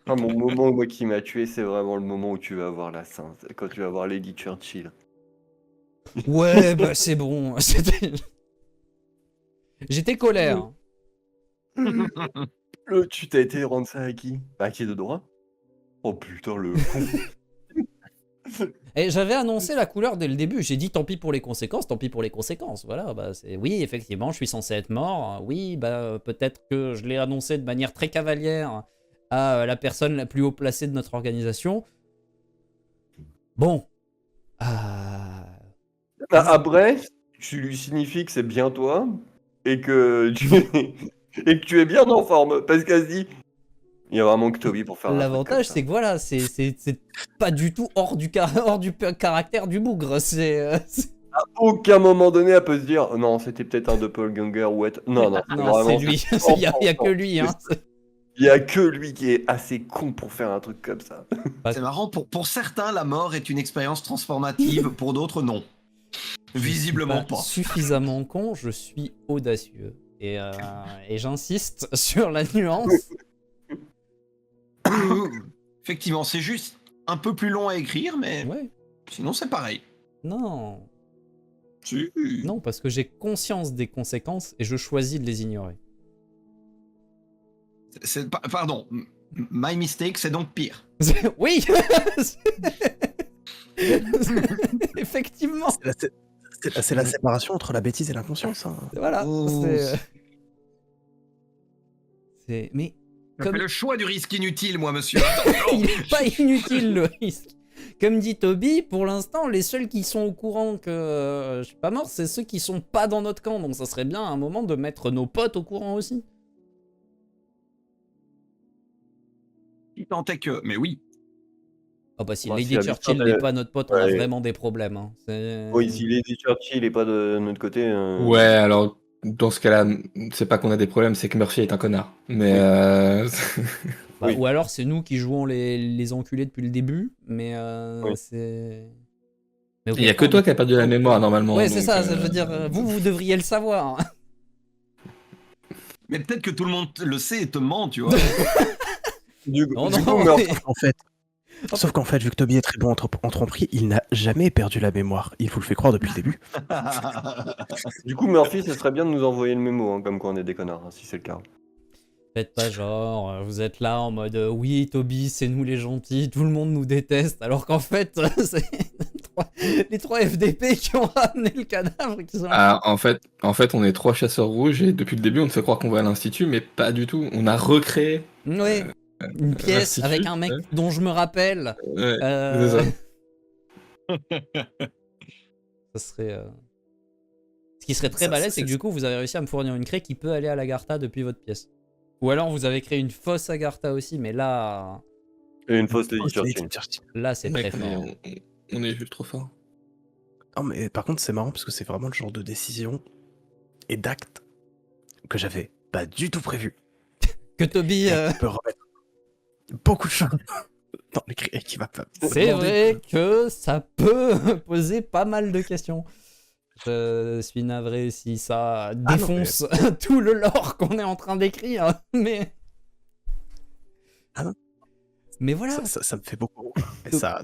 Ah, mon moment moi qui m'a tué, c'est vraiment le moment où tu vas voir la sainte, quand tu vas voir Lady Churchill. Ouais, bah c'est bon. J'étais colère. Tu t'as été rendre ça à qui? À qui de droit? Oh putain, le con. Et j'avais annoncé la couleur dès le début. J'ai dit tant pis pour les conséquences, tant pis pour les conséquences. Voilà, bah c'est oui, effectivement, je suis censé être mort. Oui, bah peut-être que je l'ai annoncé de manière très cavalière à la personne la plus haut placée de notre organisation. Bon. Après, tu lui signifies que c'est bien toi et que tu es bien en forme parce qu'elle se dit il y a vraiment que Toby pour faire un truc comme L'avantage, ça. c'est que voilà, c'est pas du tout hors du caractère du bougre. À aucun moment donné, elle peut se dire non, c'était peut-être un doppelganger ou être. Non, non, Non, vraiment, c'est lui. c'est- Il y a que lui. Hein. Il y a que lui qui est assez con pour faire un truc comme ça. C'est marrant, pour certains, la mort est une expérience transformative, pour d'autres, non. Visiblement pas. Suffisamment con, je suis audacieux. Et j'insiste sur la nuance. Effectivement, c'est juste un peu plus long à écrire, mais Ouais. sinon c'est pareil. Non. Si. Non, parce que j'ai conscience des conséquences et je choisis de les ignorer. Pardon, My mistake, c'est donc pire. Oui. Effectivement. C'est la séparation entre la bêtise et l'inconscience. Hein. Voilà. Oh. Mais Je comme fais le choix du risque inutile, moi, monsieur. il n'est pas inutile le risque. Comme dit Toby, pour l'instant, les seuls qui sont au courant que je suis pas mort, c'est ceux qui sont pas dans notre camp. Donc ça serait bien à un moment de mettre nos potes au courant aussi. Il tentait que... Mais oui. Ah bah si Bah, Lady si la Churchill victoire, n'est pas notre pote, on a ouais. vraiment des problèmes. Hein. Oui, si Lady Churchill est pas de notre côté. Ouais, alors dans ce cas-là, c'est pas qu'on a des problèmes, c'est que Murphy est un connard. Mais Bah, Oui. ou alors c'est nous qui jouons les enculés depuis le début, mais Oui. c'est... Mais il y a que toi qui a perdu la mémoire normalement. Ouais, c'est donc, ça, ça veut dire, vous devriez le savoir. Mais peut-être que tout le monde le sait et te ment, tu vois. Non, Du non, coup, mais- Sauf qu'en fait, vu que Toby est très bon en tromperie, il n'a jamais perdu la mémoire. Il vous le fait croire depuis le début. Du coup, Murphy, ce serait bien de nous envoyer le mémo, hein, comme quoi on est des connards, hein, si c'est le cas. Faites pas genre, vous êtes là en mode oui, Toby, c'est nous les gentils, tout le monde nous déteste, alors qu'en fait, c'est les 3 FDP qui ont ramené le cadavre. Qui sont... en fait, on est 3 chasseurs rouges et depuis le début, on te fait croire qu'on va à l'institut, mais pas du tout. On a recréé. Oui, une pièce l'institut, avec un mec ouais. dont je me rappelle. Ouais, Euh, c'est Ça serait. Ce qui serait très Ça, balèze, ça, c'est que c'est- du coup, vous avez réussi à me fournir une craie qui peut aller à l'Agartha depuis votre pièce. Ou alors vous avez créé une fausse Agartha aussi, mais là, Et une fausse Lady Lady Churchill. Churchill. là c'est très Mec, fort. on est juste trop fort. Non, mais par contre, c'est marrant parce que c'est vraiment le genre de décision et d'acte que j'avais pas du tout prévu. Que Toby, Et qui peut remettre beaucoup de choses dans l'écrit et qui va pas. c'est demander- vrai que ça peut poser pas mal de questions. Je suis navré si ça non, défonce tout le lore qu'on est en train d'écrire, mais. Ah non. Mais voilà, Ça me fait beaucoup. Et ça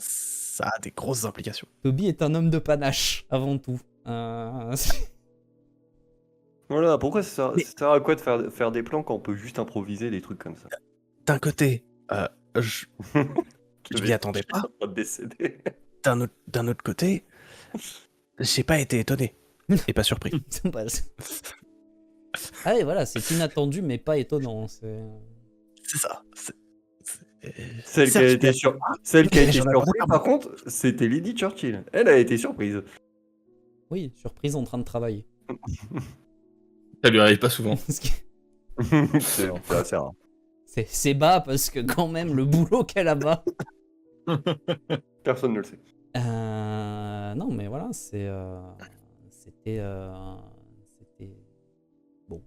a des grosses implications. Toby est un homme de panache avant tout. Voilà, pourquoi ça Mais- sert à quoi de faire des plans quand on peut juste improviser des trucs comme ça? D'un côté, je Je m'y attendais pas. vais décéder. D'un autre côté, j'ai pas été étonné et pas surpris. Ah oui, voilà, c'est inattendu mais pas étonnant. C'est ça. Celle qui a été, Celle qui a Mais été j'en avais surprise, pas. par contre, c'était Lady Churchill. Elle a été surprise. Oui, surprise en train de travailler. Ça lui arrive pas souvent. Parce que C'est assez rare. c'est bas parce que quand même le boulot qu'elle a bas. Personne ne le sait. Non mais voilà, c'était bon.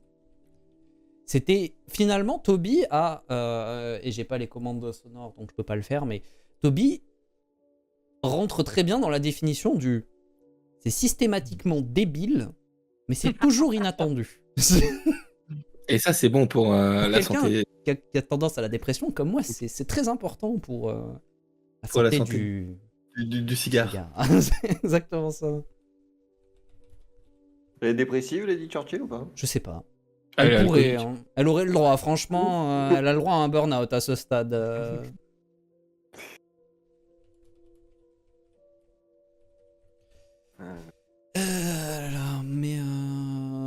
C'était finalement Toby a et j'ai pas les commandes sonores donc je peux pas le faire, mais Toby rentre très bien dans la définition du c'est systématiquement débile mais c'est toujours inattendu. Et ça, c'est bon pour la Quelqu'un santé. qui a tendance à la dépression comme moi, c'est très important pour la Pour la santé santé. du Du cigare. cigare. C'est exactement ça. Elle est dépressive, Lady Churchill, ou pas? Je sais pas. Elle est Elle pourrait, alcoolique. hein. Elle aurait le droit, franchement, elle a le droit à un burn-out à ce stade.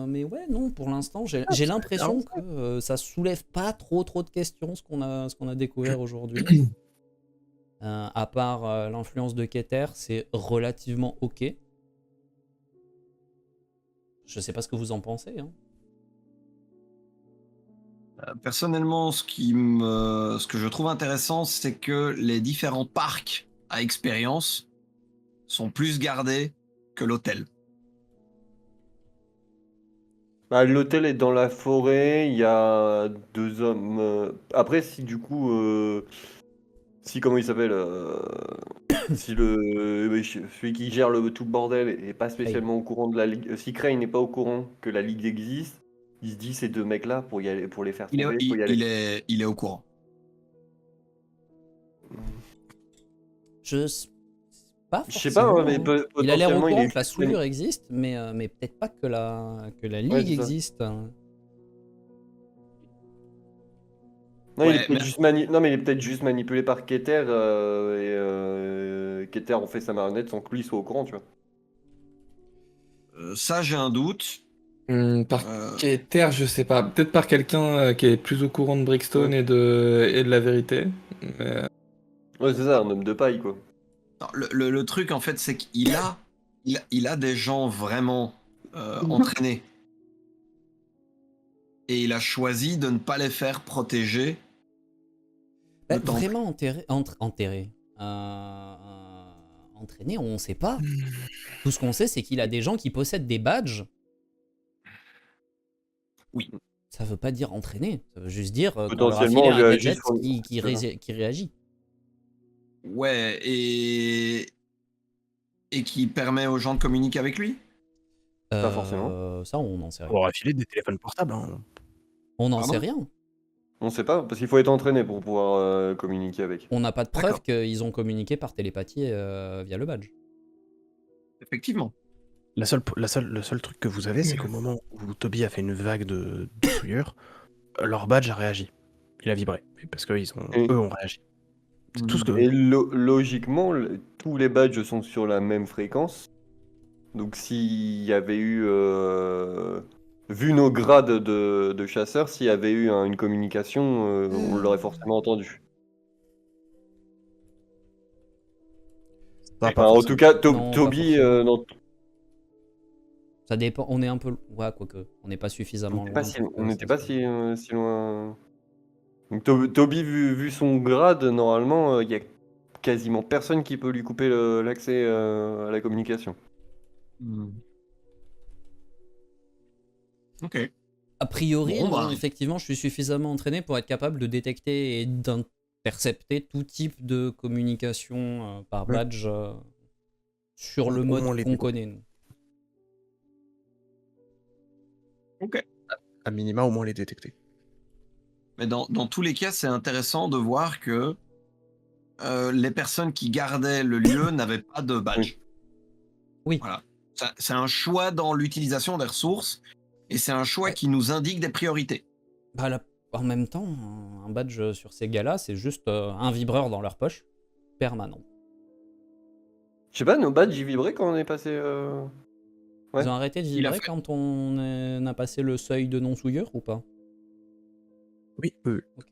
Mais ouais, non, pour l'instant, j'ai l'impression que ça soulève pas trop de questions ce qu'on a découvert aujourd'hui. À part l'influence de Keter, c'est relativement ok. Je sais pas ce que vous en pensez. Hein. Personnellement, ce que je trouve intéressant, c'est que les différents parcs à expérience sont plus gardés que l'hôtel. Bah, l'hôtel est dans la forêt, il y a 2 hommes. Après, si du coup. Si, comment il s'appelle si celui qui gère tout le bordel est pas spécialement au courant de la ligue. Si Crane n'est pas au courant que la ligue existe, il se dit ces 2 mecs-là pour y aller, pour les faire Il tomber, faut y aller. est au courant. Je pas Je sais pas, forcément, mais hein. Il a l'air au potentiellement, courant est que la juste- souillure existe, mais peut-être pas que la ligue Ouais, c'est ça. existe. Non, Non, il Ouais, est peut-être mais- juste non, mais il est peut-être juste manipulé par Keter et Keter en fait sa marionnette sans que lui soit au courant, tu vois. Ça, j'ai un doute. Par Euh, Keter, je sais pas. Peut-être par quelqu'un qui est plus au courant de Brickstone Ouais. et de la vérité. Mais, Ouais, c'est ça, un homme de paille, quoi. non, le truc, en fait, c'est il a des gens vraiment entraînés. Et il a choisi de ne pas les faire protéger Bah, le temple. vraiment enterré. Entraîné, on sait pas. Tout ce qu'on sait, c'est qu'il a des gens qui possèdent des badges. Oui. Ça veut pas dire entraîné. Ça veut juste dire qu'on leur a Potentiellement, filé un réagit gadget sur- qui réagit. Ouais, et qui permet aux gens de communiquer avec lui. Pas forcément. Ça, on n'en sait On rien. leur a filé des téléphones portables. Hein. On n'en Ah sait bon rien. On sait pas, parce qu'il faut être entraîné pour pouvoir communiquer avec. On n'a pas de preuve D'accord. qu'ils ont communiqué par télépathie via le badge. Effectivement. Le seul truc que vous avez, c'est qu'au moment où Toby a fait une vague de souillure, leur badge a réagi. Il a vibré. Parce qu'eux Et- ont réagi. C'est tout ce que. Et logiquement, tous les badges sont sur la même fréquence. Donc s'il y avait eu, vu nos grades de chasseurs, s'il y avait eu une communication, on l'aurait forcément entendu. Ça, pas Enfin, en forcément. tout cas, Non, pas Toby, forcément. non, Ça dépend. On est un peu. Ouais, quoique. On n'est pas suffisamment loin. pour on que n'était ça pas soit- si loin. Donc Toby, vu son grade, normalement, il y a quasiment personne qui peut lui couper l'accès à la communication. Ok. A priori, Bon, non, bah. effectivement, je suis suffisamment entraîné pour être capable de détecter et d'intercepter tout type de communication par Ouais. badge sur le Au mode moins les qu'on deux. connaît, nous. Ok. À minima, au moins les détecter. Mais dans tous les cas, c'est intéressant de voir que les personnes qui gardaient le lieu n'avaient pas de badge. Oui. Voilà. C'est un choix dans l'utilisation des ressources et c'est un choix Ouais. qui nous indique des priorités. Bah, en même temps, un badge sur ces gars-là, c'est juste un vibreur dans leur poche, permanent. Je sais pas, nos badges, ils vibraient quand on est passé. Ouais. Ils ont arrêté de Il a vibrer fait- quand on a passé le seuil de non-souillure ou pas? Oui, oui. Ok.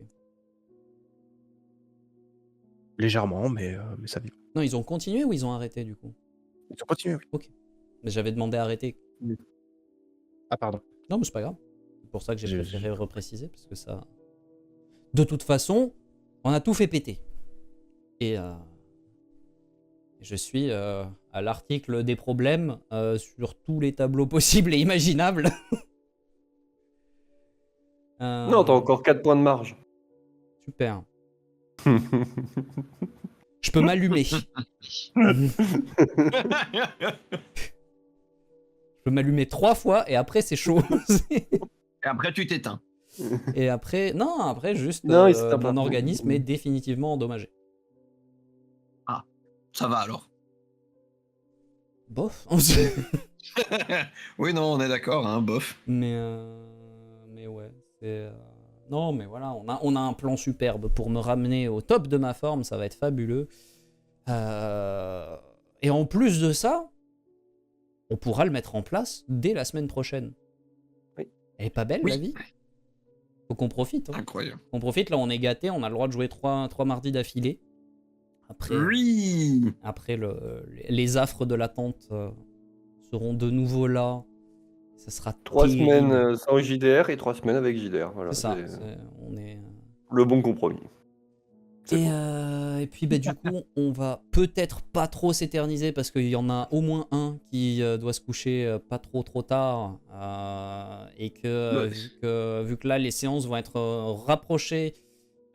Légèrement, mais ça vibre. Non, ils ont continué ou ils ont arrêté du coup? Ils ont continué, oui. Mais j'avais demandé à arrêter. Ah, pardon. Non, mais c'est pas grave. C'est pour ça que j'ai J'ai- préféré repréciser, parce que ça... De toute façon, on a tout fait péter. Et je suis à l'article des problèmes sur tous les tableaux possibles et imaginables. Non, t'as encore 4 points de marge. Super. Je peux m'allumer. Je peux m'allumer 3 fois et après c'est chaud. Et après, tu t'éteins. Et après, non, après juste Non, il s'éteint pas. mon organisme est définitivement endommagé. Ça va alors. Bof. Oui, non, on est d'accord, hein, bof. mais ouais, c'est non, mais voilà, on a un plan superbe pour me ramener au top de ma forme, ça va être fabuleux. Et en plus de ça, on pourra le mettre en place dès la semaine prochaine. Oui. Elle est pas belle Oui. la vie? Faut qu'on profite. Hein. Incroyable. On profite, là on est gâté, on a le droit de jouer 3 mardis d'affilée. Après, Oui. après les affres de l'attente seront de nouveau là. Ça sera 3 terrible. semaines sans JDR et 3 semaines avec JDR. Voilà, C'est ça. c'est On est. le bon compromis. C'est bon. Et puis bah, du coup, on va peut-être pas trop s'éterniser parce qu'il y en a au moins un qui doit se coucher pas trop tard et que, Ouais. vu que là les séances vont être rapprochées,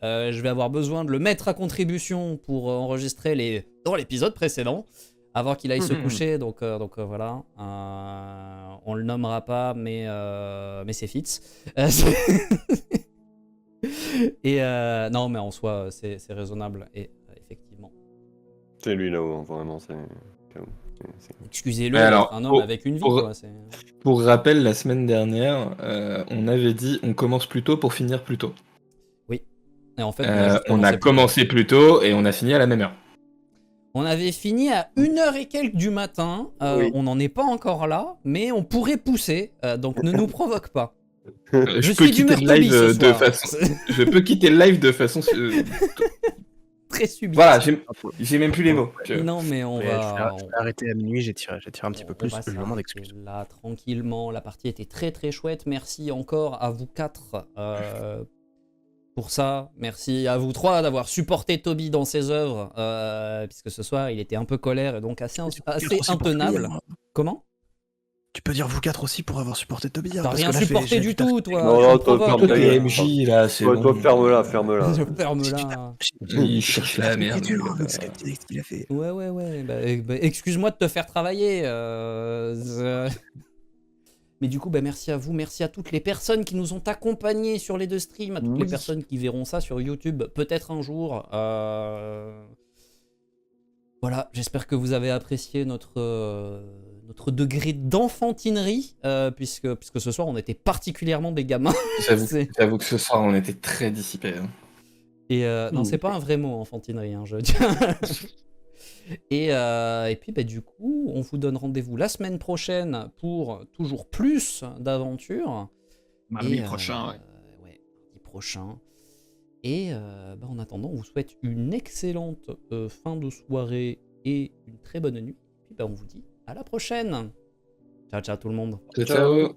je vais avoir besoin de le mettre à contribution pour enregistrer dans l'épisode précédent avant qu'il aille se coucher. Donc voilà, on le nommera pas, mais c'est Fitz. Et non, mais en soi, c'est raisonnable. Et effectivement, C'est lui là-haut, hein, vraiment. excusez-le, Mais alors, d'être un homme pour- avec une vie. pour- Quoi, Pour rappel, la semaine dernière, on avait dit on commence plus tôt pour finir plus tôt. Et en fait, On a commencé plus tôt et on a fini à la même heure. On avait fini à 1h et quelques du matin. Oui. On n'en est pas encore là, mais on pourrait pousser. Donc ne nous provoque pas. Je suis peux quitter d'humeur le live Toby ce de soir. façon. Je peux quitter le live de façon. Très subit. Voilà, j'ai même plus les mots. Non, mais on Ouais, va. je vais arrêter à minuit, j'ai tiré un petit peu On plus, va je demande s'arrêter excuse. là, tranquillement. La partie était très très chouette. Merci encore à vous 4 pour ça. Merci à vous 3 d'avoir supporté Toby dans ses œuvres. Puisque ce soir, il était un peu colère et donc assez intenable. Comment? Tu peux dire vous 4 aussi pour avoir supporté Toby. T'as rien supporté du tout, toi. Non, tu non, me toi, provoques. ferme ta gueule. MJ là, c'est Toi, bon. ferme-la. Ferme-la. Il cherche la merde. ce qu'il a fait. Ouais. Bah, excuse-moi de te faire travailler. Mais du coup, bah, merci à vous. Merci à toutes les personnes qui nous ont accompagnés sur les 2 streams. À toutes les personnes qui verront ça sur YouTube peut-être un jour. Voilà, j'espère que vous avez apprécié notre degré d'enfantinerie. Puisque ce soir, on était particulièrement des gamins. J'avoue que ce soir, on était très dissipés. Hein. Et non, c'est pas un vrai mot, enfantinerie, hein, je tiens. Et puis, bah, du coup, on vous donne rendez-vous la semaine prochaine pour toujours plus d'aventures. Mardi prochain, ouais, mardi prochain. Et bah, en attendant, on vous souhaite une excellente fin de soirée et une très bonne nuit. Puis bah, on vous dit à la prochaine. Ciao tout le monde. Ciao.